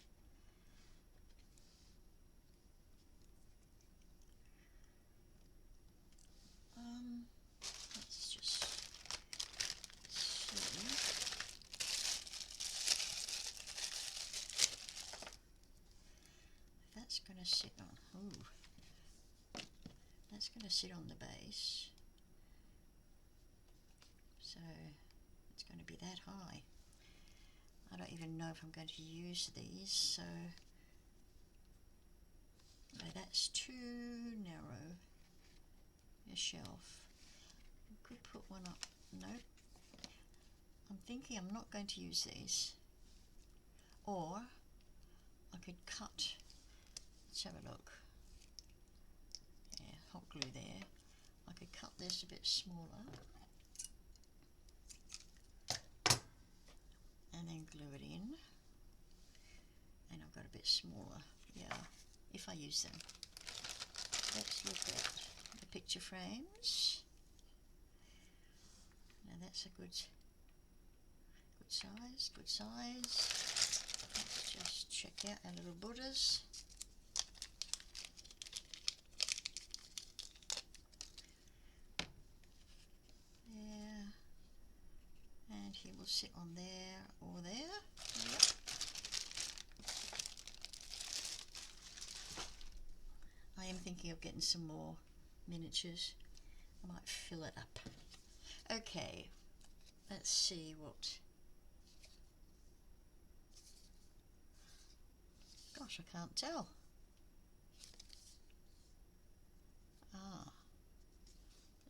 Let's just see. That's going to sit on. Ooh, that's going to sit on the base. So it's going to be that high. I don't even know if I'm going to use these, so no, that's too narrow a shelf. I could put one up. Nope. I'm thinking I'm not going to use these, or I could cut. Let's have a look. Yeah, hot glue there. I could cut this a bit smaller and then glue it in, and I've got a bit smaller, yeah, if I use them. Let's look at the picture frames. Now that's a good size, good size. Let's just check out our little Buddhas. There, and he will sit on there or there. Yep. am thinking of getting some more miniatures. I might fill it up. Okay, let's see what... Gosh, I can't tell. Ah,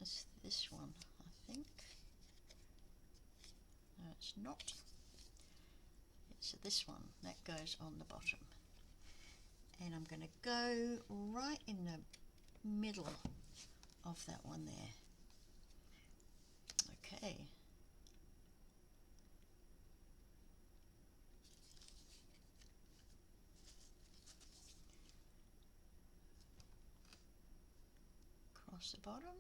it's this one, I think. No, it's not. It's this one that goes on the bottom. And I'm going to go right in the middle of that one there. Okay. Across the bottom.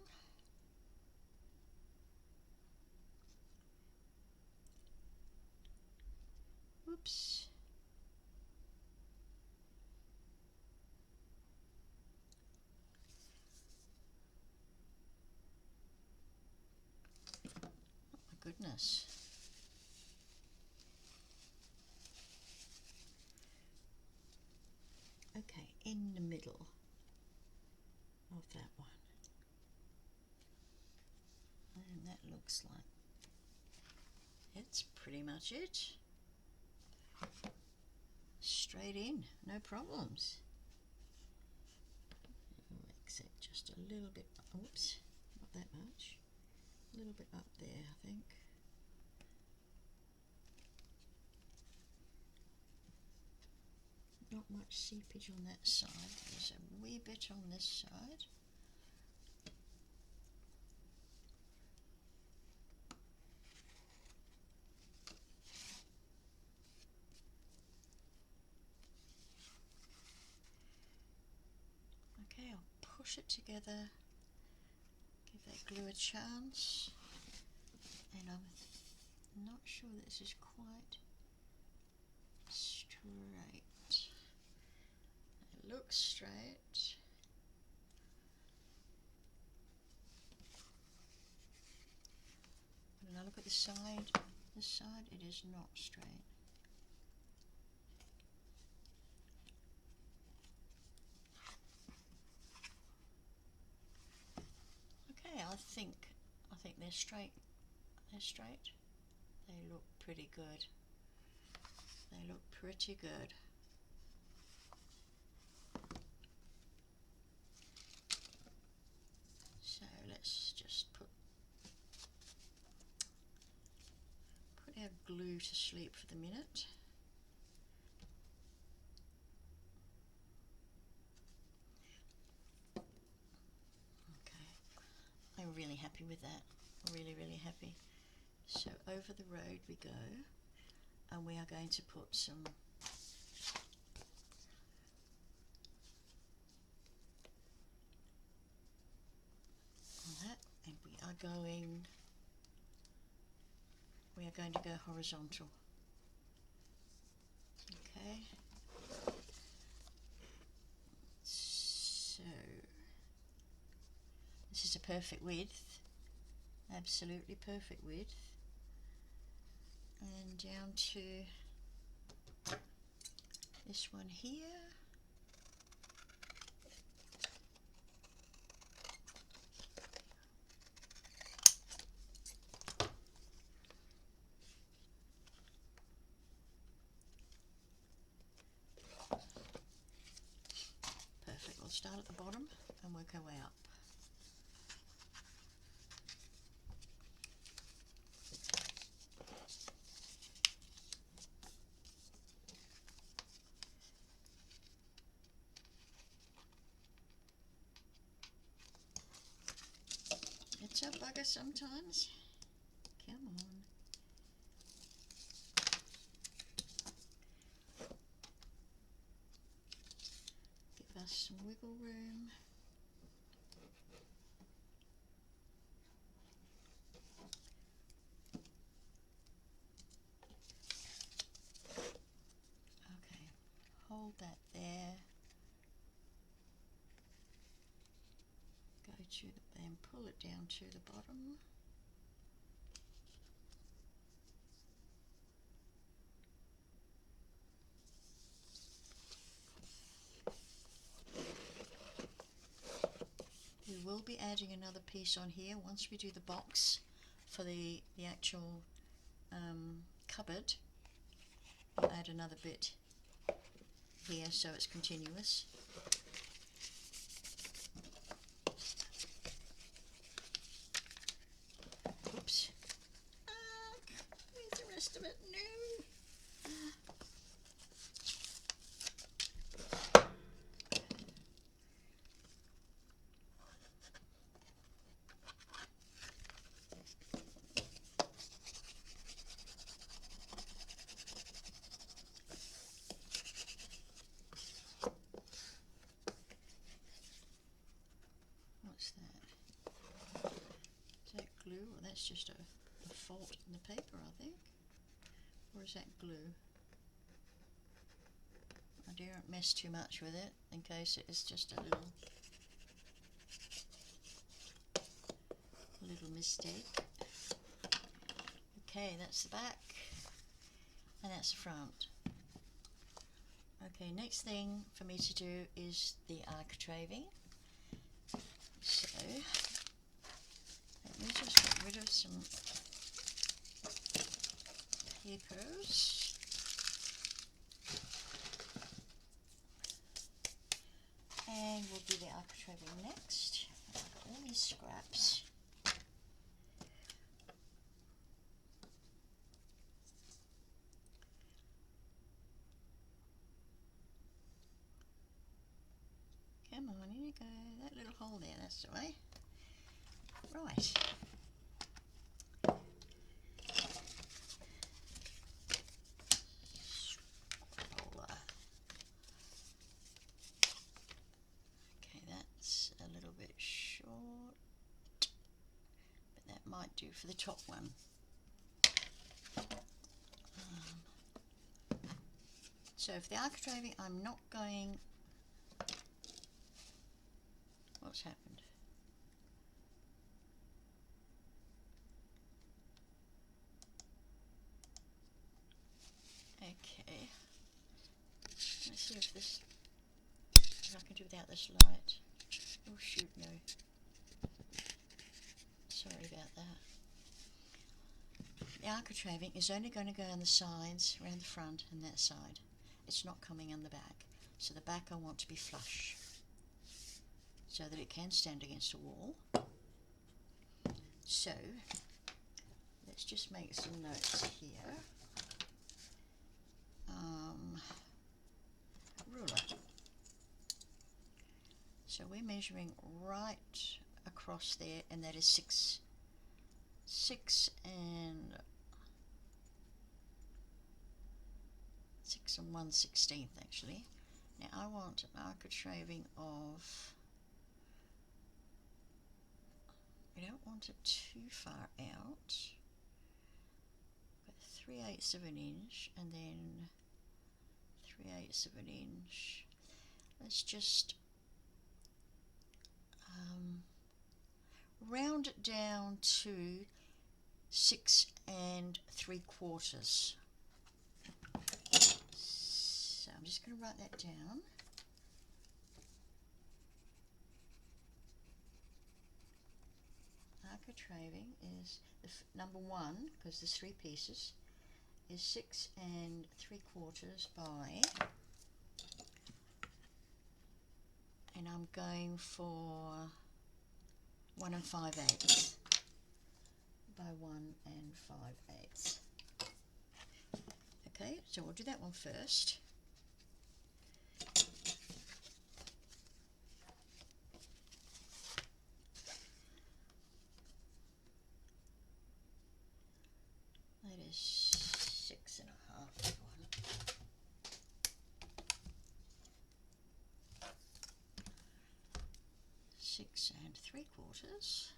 Oops. Oh my goodness. Okay, in the middle of that one. And that looks like it's pretty much it. Straight in, no problems. Except just a little bit, oops, not that much. A little bit up there, I think. Not much seepage on that side. There's a wee bit on this side. Okay, I'll push it together, give that glue a chance, and I'm not sure this is quite straight. It looks straight. When I look at this side, it is not straight. Okay, I think they're straight. They're straight. They look pretty good. They look pretty good. So let's just put our glue to sleep for the minute. Okay, I'm really happy with that. Really, really happy. So over the road we go, and we are going to put some on that, and we are going to go horizontal. Okay. So this is a perfect width, absolutely perfect width, and down to this one here. Perfect. We'll start at the bottom and work our way up. It's a bugger sometimes. Come on. Give us some wiggle room. Okay, hold that there. Go to the, and pull it down to the bottom. be adding another piece on here once we do the box for the actual cupboard. We'll add another bit here so it's continuous. Oops. Where's the rest of it? No. What's that? Is that glue, or that's just a fault in the paper, I think? Or is that glue? I daren't mess too much with it in case it is just a little mistake. Okay, that's the back and that's the front. Okay, next thing for me to do is the architraving. So let me just get rid of some papers. And we'll do the architraving next. I've got all these scraps. Come on, here you go. That little hole there, that's the way. Right. Scroller. Okay, that's a little bit short, but that might do for the top one. So for the architraving, I'm not going... What's happened? Okay. Let's see if I can do without this light. Oh shoot, no. Sorry about that. The architraving is only going to go on the sides, around the front and that side. It's not coming on the back. So the back I want to be flush, so that it can stand against a wall. So let's just make some notes here. Ruler. So we're measuring right across there, and that is 6 and 1/16 actually. Now I want an architraving of, I don't want it too far out, but 3/8 of an inch and then 3/8 of an inch. Let's just round it down to 6 3/4. So I'm just going to write that down. Architraving is number 1, because there's 3 pieces, is 6 3/4 by, and I'm going for 1 5/8 by 1 5/8. Okay, so we'll do that one first. That is 6 1/2. 6 3/4.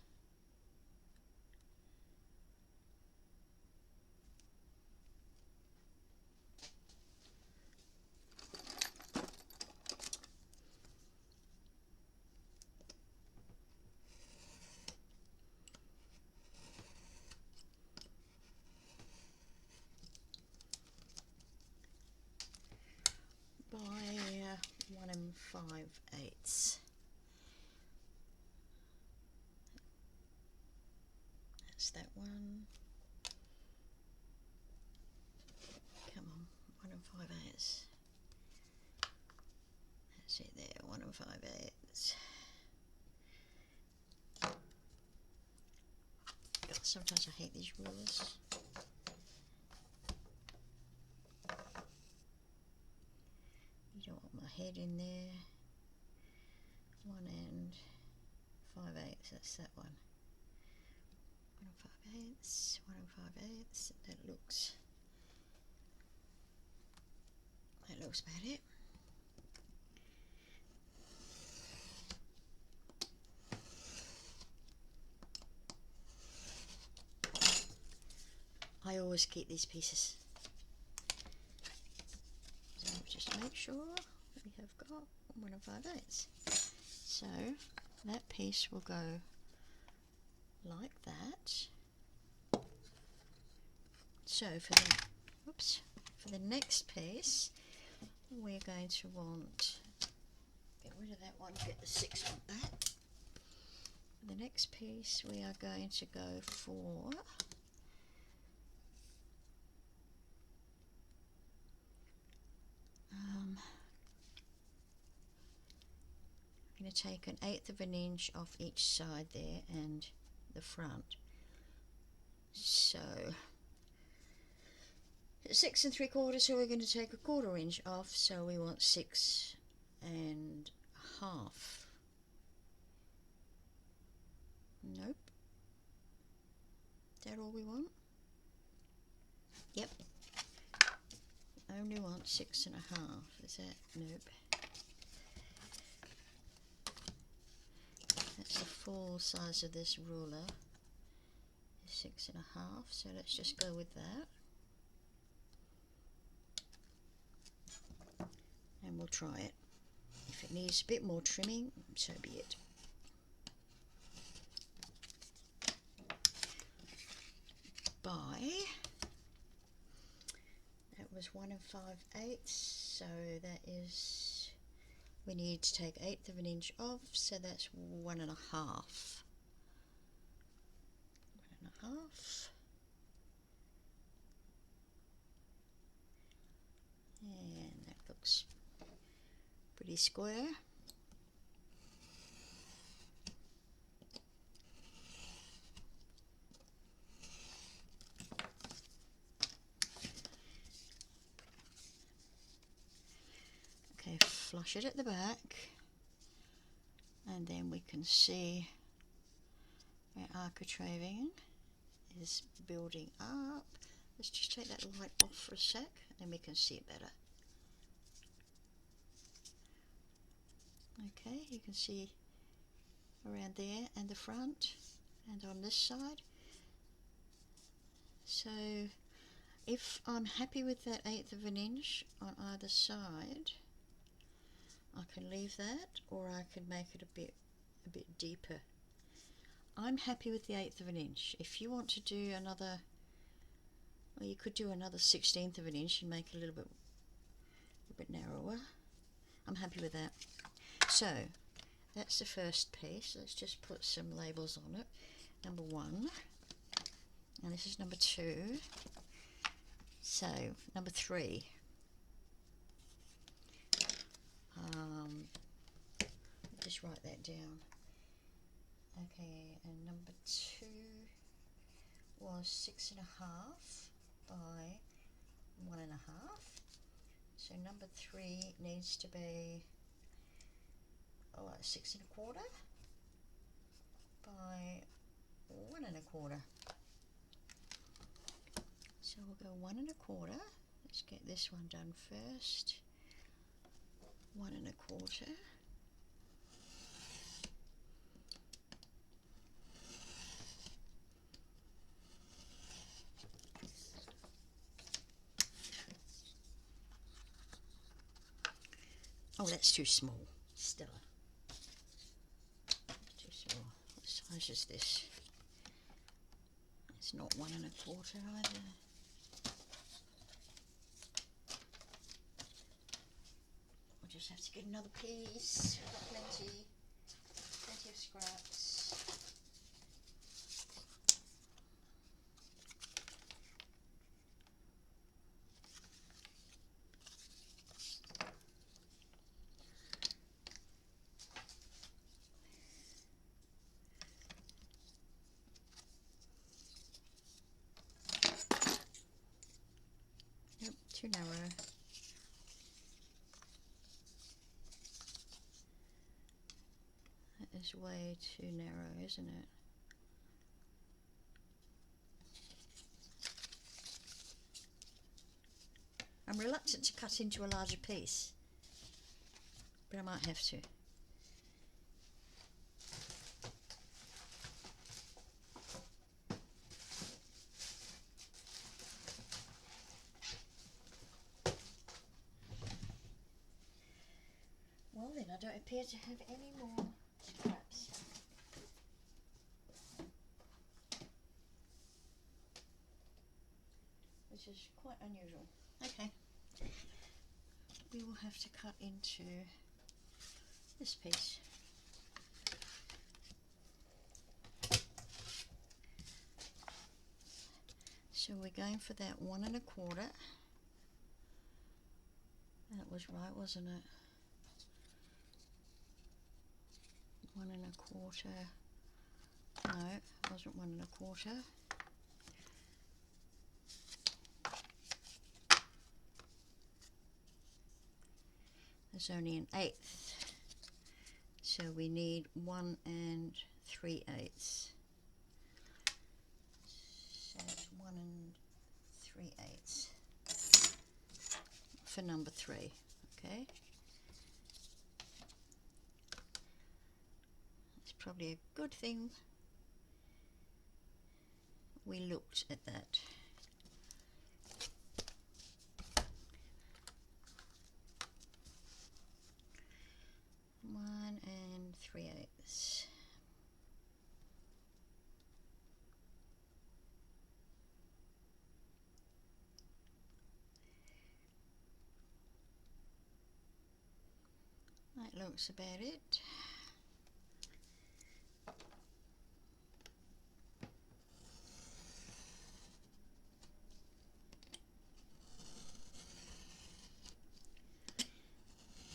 By 1 5/8. That's that one. Come on, 1 5/8. That's it there, 1 5/8. God, sometimes I hate these rulers. You don't want my head in there. 1 5/8. That's that one. 1 5/8. 1 5/8. That looks about it. I always keep these pieces. So just make sure we have got 1 5/8. So that piece will go like that. So for the next piece, we're going to want, get rid of that one, get the 6 on that. For the next piece, we are going to go for I'm going to take 1/8 of an inch off each side there and the front. So 6 3/4, so we're going to take 1/4 inch off, so we want 6 1/2. Nope. Is that all we want? Yep. Only want 6 1/2. Is that? Nope. That's the full size of this ruler. 6 1/2. So let's just go with that. And we'll try it. If it needs a bit more trimming, so be it. That was 1 5/8, so that is, we need to take 1/8 of an inch off, so that's 1 1/2. 1 1/2. And that looks pretty square. Okay, flush it at the back, and then we can see our architrave is building up. Let's just take that light off for a sec, and we can see it better. Okay, you can see around there and the front and on this side. So if I'm happy with that 1/8 of an inch on either side, I can leave that, or I can make it a bit deeper. I'm happy with the 1/8 of an inch. If you want to do another, well, you could do another 1/16 of an inch and make it a little bit narrower. I'm happy with that. So that's the first piece. Let's just put some labels on it. Number 1, and this is number 2. So number 3. Just write that down. Okay, and number 2 was 6 1/2 by 1 1/2. So number 3 needs to be 6 1/4 by 1 1/4. So we'll go 1 1/4. Let's get this one done first. 1 1/4. Oh, that's too small, Stella. That's too small. What size is this? It's not 1 1/4 either. We'll just have to get another piece. We've got plenty of scraps. narrow. That is way too narrow, isn't it? I'm reluctant to cut into a larger piece, but I might have to. Well then, I don't appear to have any more scraps. Which is quite unusual. Okay. We will have to cut into this piece. So we're going for that 1 1/4. That was right, wasn't it? 1 1/4. No, it wasn't 1 1/4. There's only an 1/8. So we need 1 3/8. So it's 1 3/8 for number 3. Okay. It's probably a good thing we looked at that. One 3/8. That looks about it.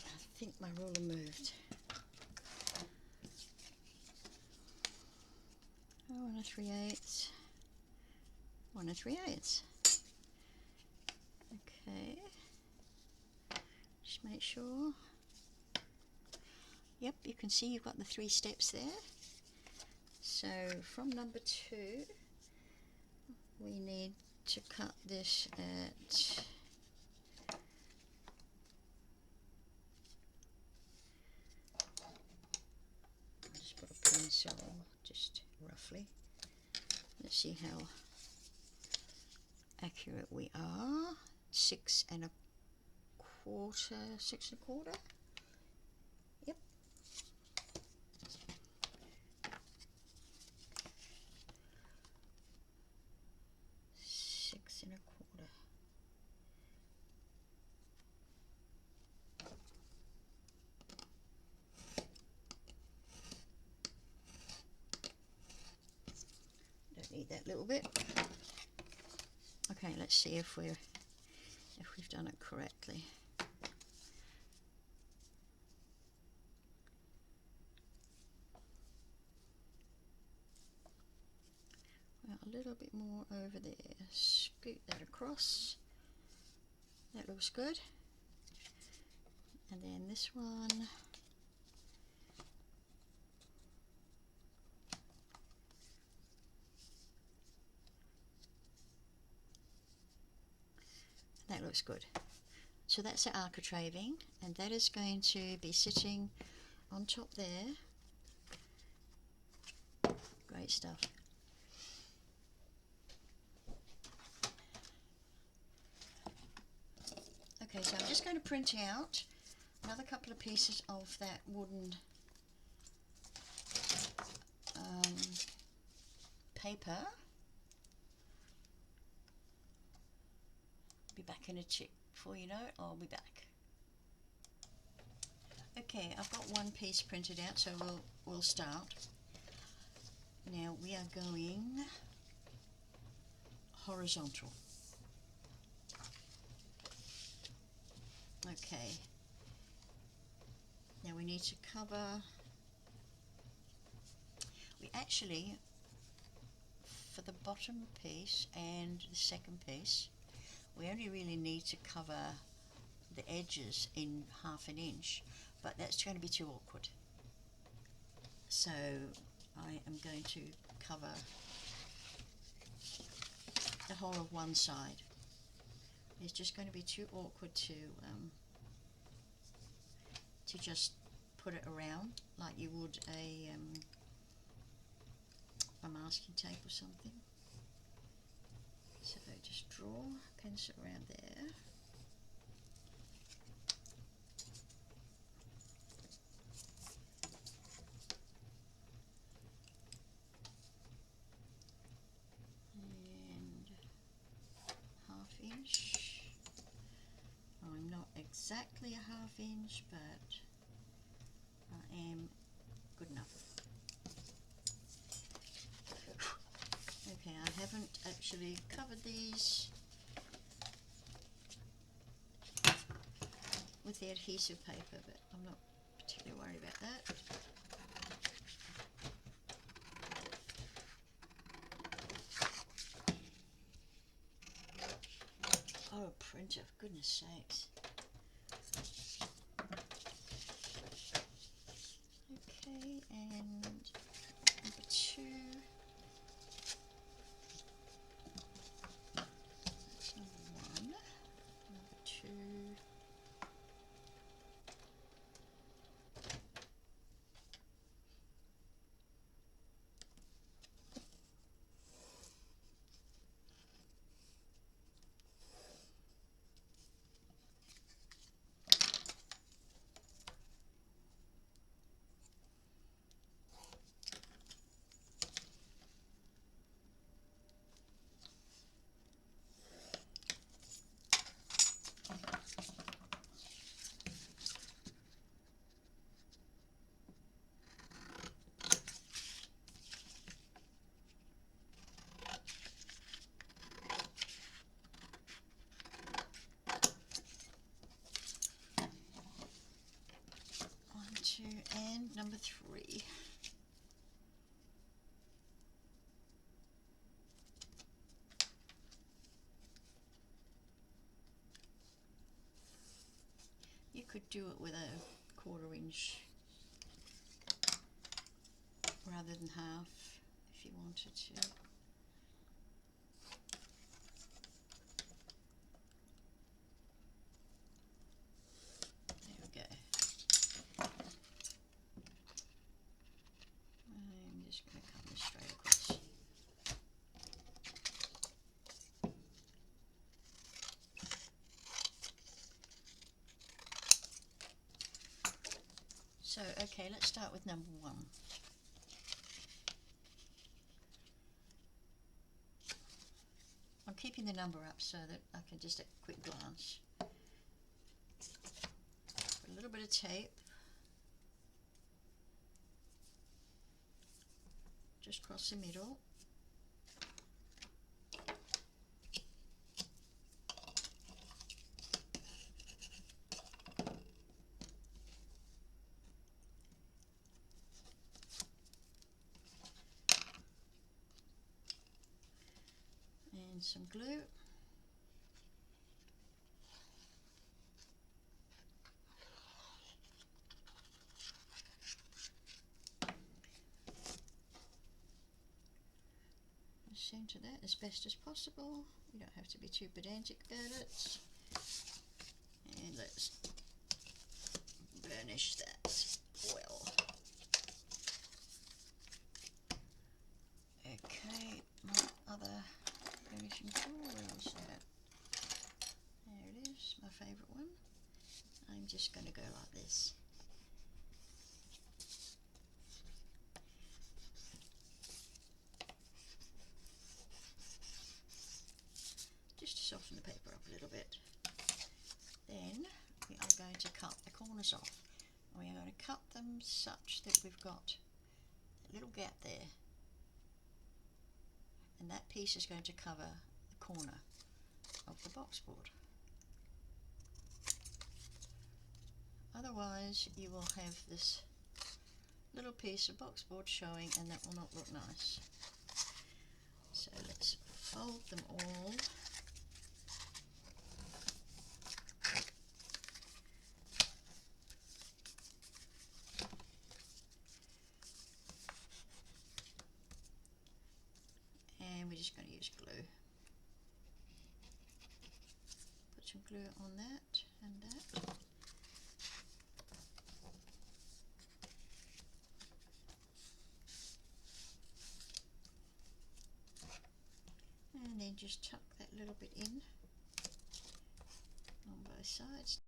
I think my ruler moved. Oh, 1 3/8. 1 3/8. Okay. Just make sure. Yep, you can see you've got the 3 steps there. So from number 2, we need to cut this at put a pencil just roughly. Let's see how accurate we are. 6 1/4. 6 1/4. Yep. 6 1/4. Need that little bit. Okay, let's see if we've done it correctly. Well, a little bit more over there. Scoot that across. That looks good. And then this one. That looks good. So that's our architraving, and that is going to be sitting on top there. Great stuff. Okay, so I'm just going to print out another couple of pieces of that wooden paper. Be back in a tick. Before you know it, I'll be back. Okay, I've got one piece printed out, so we'll start. Now we are going horizontal. Okay. Now we need to cover. We actually, for the bottom piece and the second piece, we only really need to cover the edges in 1/2 inch, but that's going to be too awkward. So I am going to cover the whole of one side. It's just going to be too awkward to just put it around like you would a masking tape or something. So just draw a pencil around there. And 1/2 inch. I'm not exactly a 1/2 inch, but I am good enough. Okay, I haven't actually covered these with the adhesive paper, but I'm not particularly worried about that. Oh, printer, for goodness sakes. Okay, and number 2. That's number 1. Number 2. And number 3. You could do it with a 1/4 inch rather than 1/2 if you wanted to. There we go. I'm just going to cut this straight across. So, okay, let's start with number 1. I'm keeping the number up so that I can just at a quick glance. Put a little bit of tape just across the middle. And some glue. Center that as best as possible. You don't have to be too pedantic about it. And let's burnish that well. Okay, my other burnishing tool, where is that? There it is, my favourite one. I'm just going to go like this. Just to soften the paper up a little bit. Then we are going to cut the corners off. We are going to cut them such that we've got a little gap there. And that piece is going to cover the corner of the box board. Otherwise you will have this little piece of box board showing and that will not look nice. So let's fold them all we're just going to use glue. Put some glue on that and that. And then just tuck that little bit in on both sides.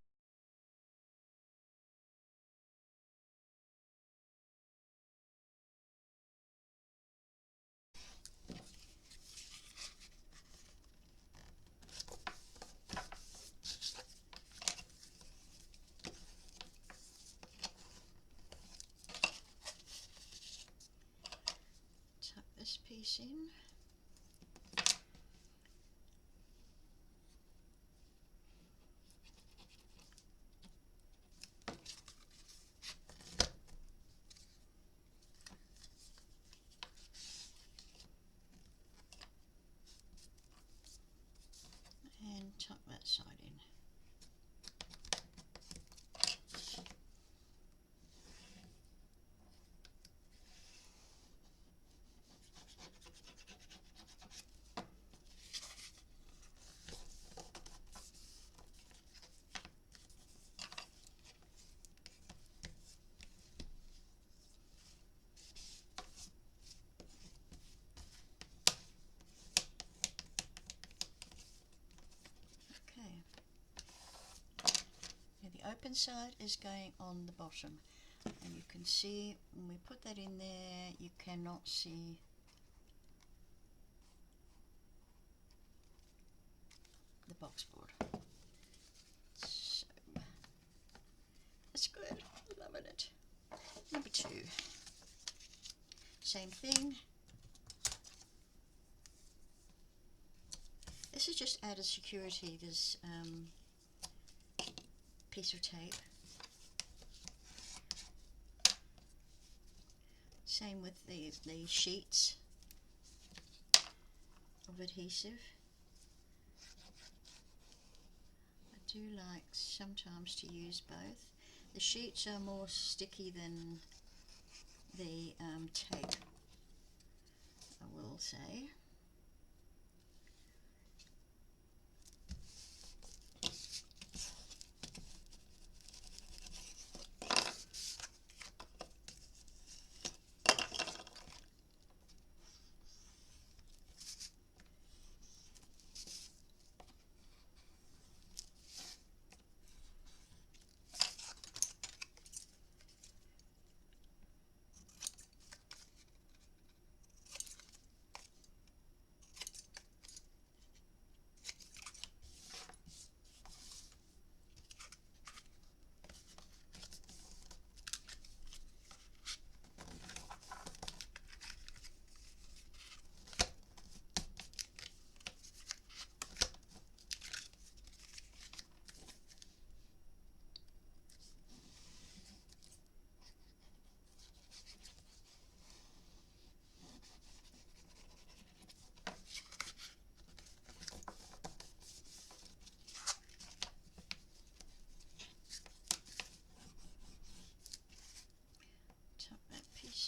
Tuck this piece in. And tuck that side in. The open side is going on the bottom, and you can see when we put that in there, you cannot see the box board. So that's good, loving it. Number 2, same thing. This is just added security, this piece of tape. Same with the sheets of adhesive. I do like sometimes to use both. The sheets are more sticky than the tape, I will say.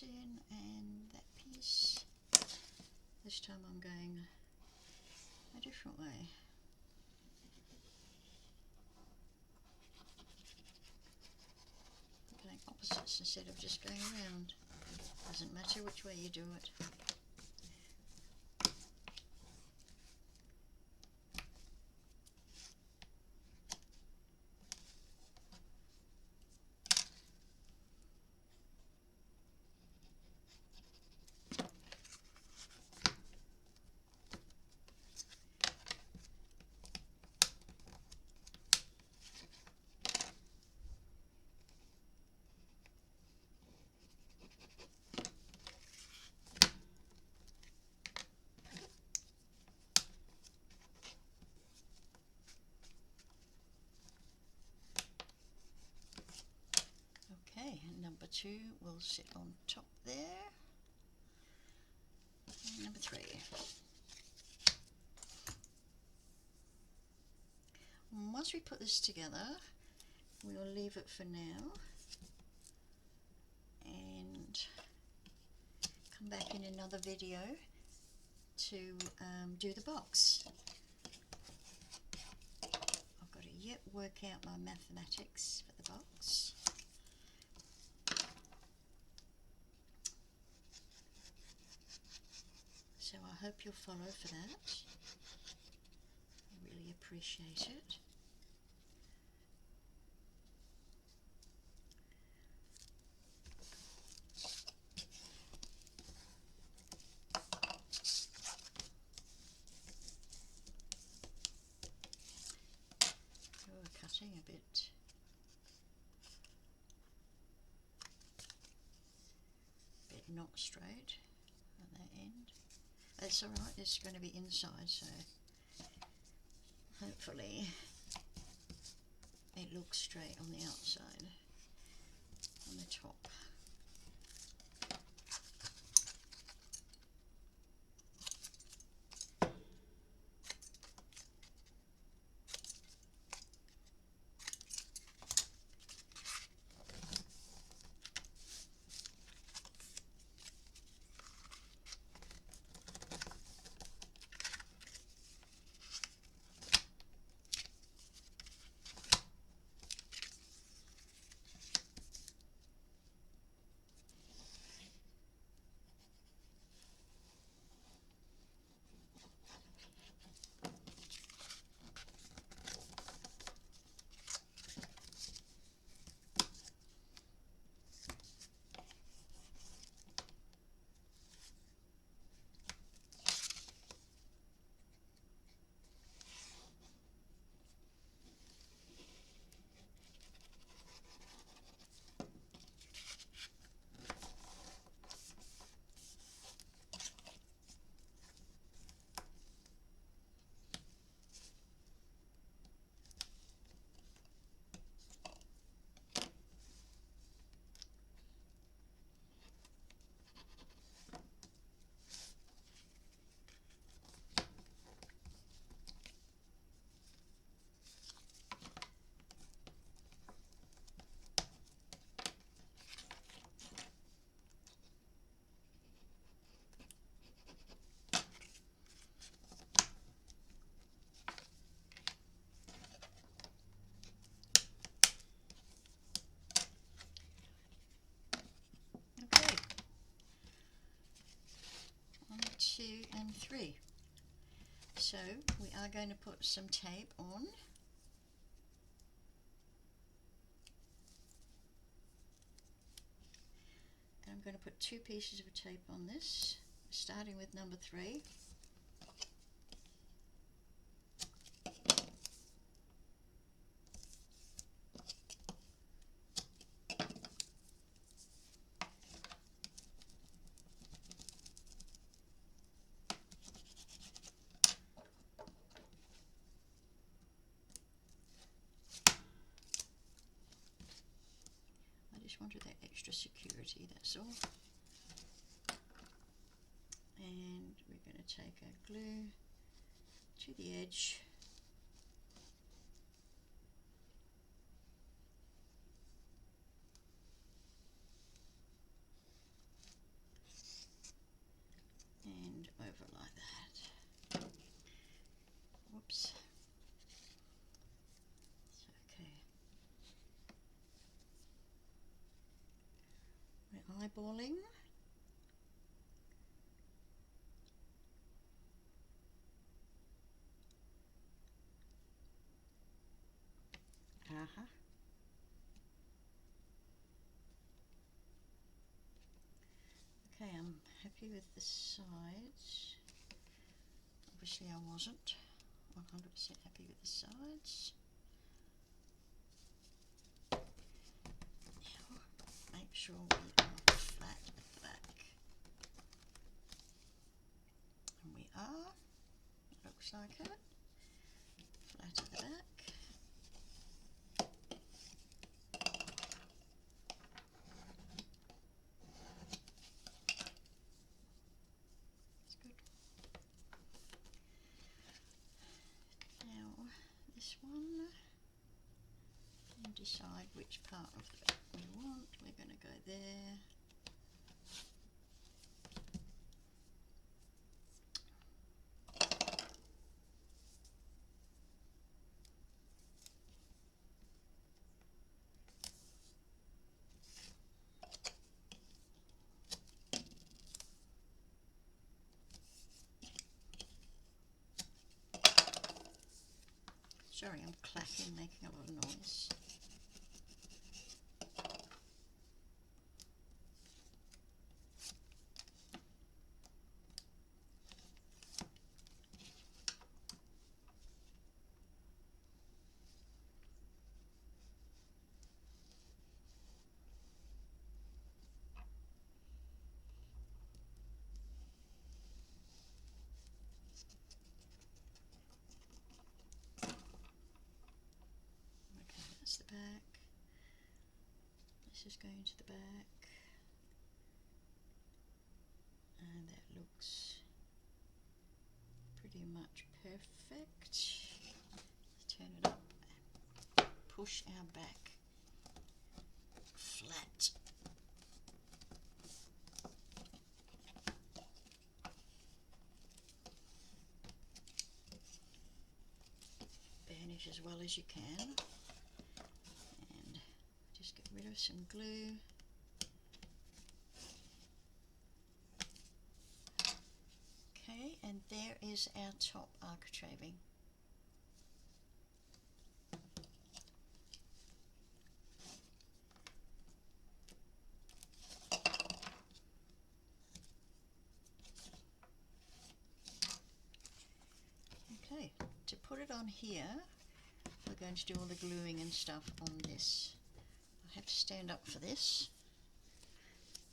In and that piece. This time I'm going a different way. I'm going opposites instead of just going around. Doesn't matter which way you do it. Okay, number 2 will sit on top there. And number 3. And once we put this together, we will leave it for now and come back in another video to do the box. I've got to yet work out my mathematics for the box. So I hope you'll follow for that. I really appreciate it. Cutting a bit not straight on that end. That's alright, it's going to be inside, so hopefully it looks straight on the outside, on the top. Okay, 1, 2 and 3. So we are going to put some tape on. And I'm going to put 2 pieces of tape on this, starting with number 3. I just wanted that extra security, that's all. And we're going to take our glue to the edge. And over like that. Whoops. Okay. We're eyeballing. Okay, I'm happy with the sides. Obviously I wasn't 100% happy with the sides. Now, make sure we are flat at the back. And we are. Looks like it. Flat at the back. That's good. Now, this one, and decide which part of the back we want. We're going to go there. Sorry, I'm clacking, making a lot of noise. That's the back. This is going to the back. And that looks pretty much perfect. Let's turn it up. Push our back flat. Burnish as well as you can. And just get rid of some glue. Okay, and there is our top architraving. Okay, to put it on here, we're going to do all the gluing and stuff on this. I have to stand up for this.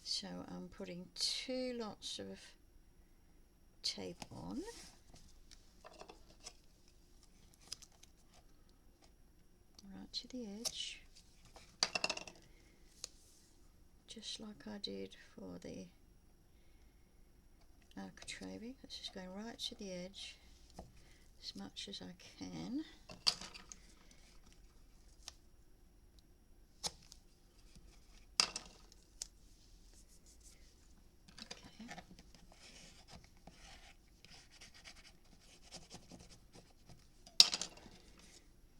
So I'm putting 2 lots of tape on. Right to the edge. Just like I did for the architrave. It's just going right to the edge as much as I can. Okay.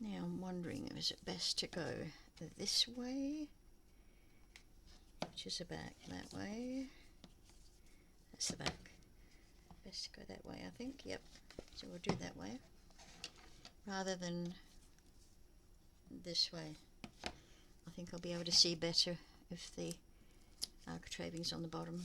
Now I'm wondering, is it best to go this way, which is the back, that way? That's the back. Best to go that way, I think. Yep. So we'll do it that way rather than this way. I think I'll be able to see better if the architraving's on the bottom.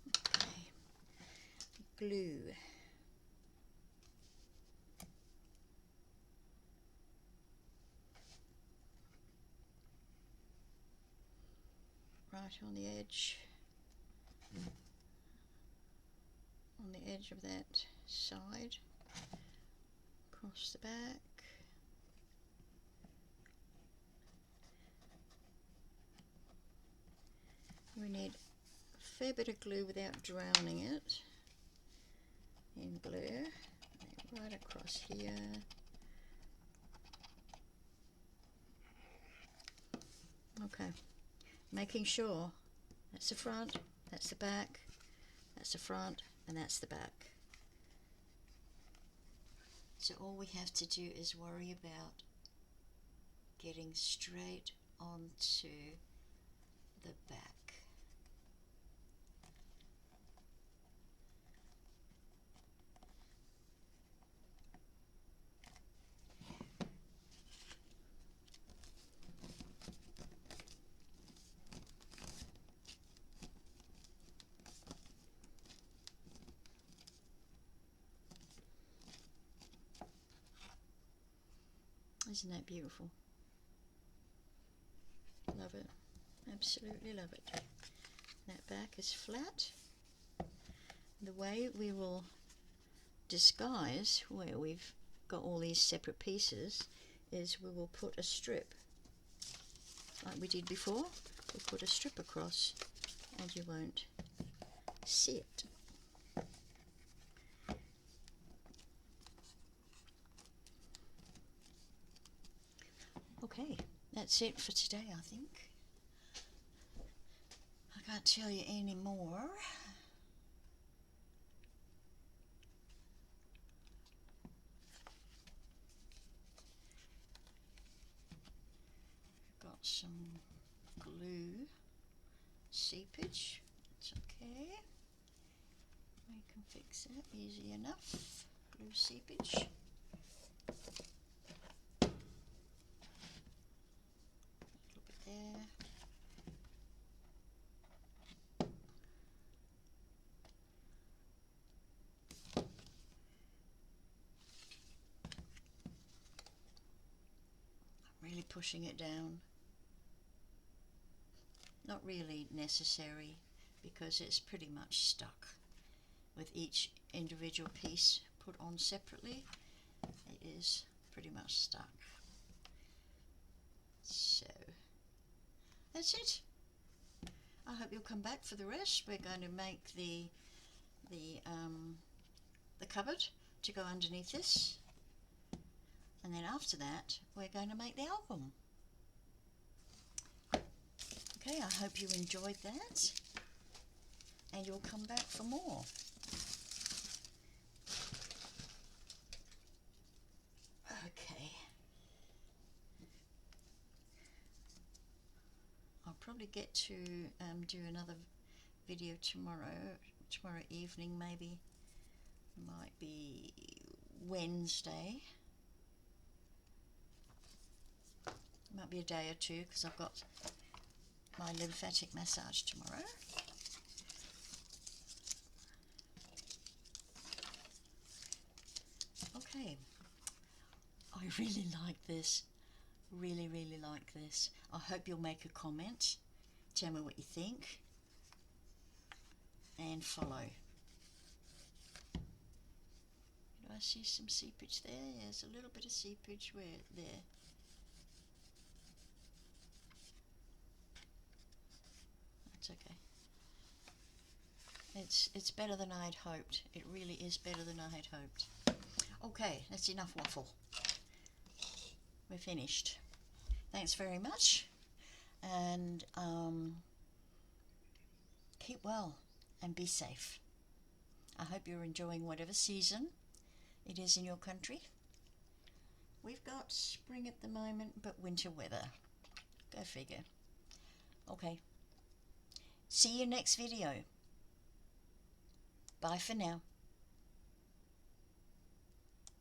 Okay. Glue. Right on the edge. On the edge of that side. Across the back. We need a fair bit of glue without drowning it in glue. And right across here. Okay, making sure that's the front, that's the back, that's the front, and that's the back. So all we have to do is worry about getting straight onto the back. Isn't that beautiful? Love it. Absolutely love it. That back is flat. The way we will disguise where we've got all these separate pieces is we will put a strip, like we did before. We'll put a strip across and you won't see it. Okay, that's it for today, I think. I can't tell you any more. some glue seepage. It's okay. We can fix it easy enough. Glue seepage. A little bit there. Really pushing it down. Not really necessary because it's pretty much stuck. With each individual piece put on separately, it is pretty much stuck. So that's it. I hope you'll come back for the rest. We're going to make the cupboard to go underneath this, and then after that we're going to make the album. Okay, I hope you enjoyed that, and you'll come back for more. Okay, I'll probably get to do another video tomorrow evening, maybe. Might be Wednesday. Might be a day or two because I've got my lymphatic massage tomorrow. Okay, I really like this. Really like this. I hope you'll make a comment. Tell me what you think. And follow. Do I see some seepage there? Yeah, there's a little bit of seepage there. That's okay. It's better than I'd hoped. It really is better than I had hoped. Okay, that's enough waffle. We're finished. Thanks very much, and keep well and be safe. I hope you're enjoying whatever season it is in your country. We've got spring at the moment, but winter weather. Go figure. Okay. See you next video. Bye for now.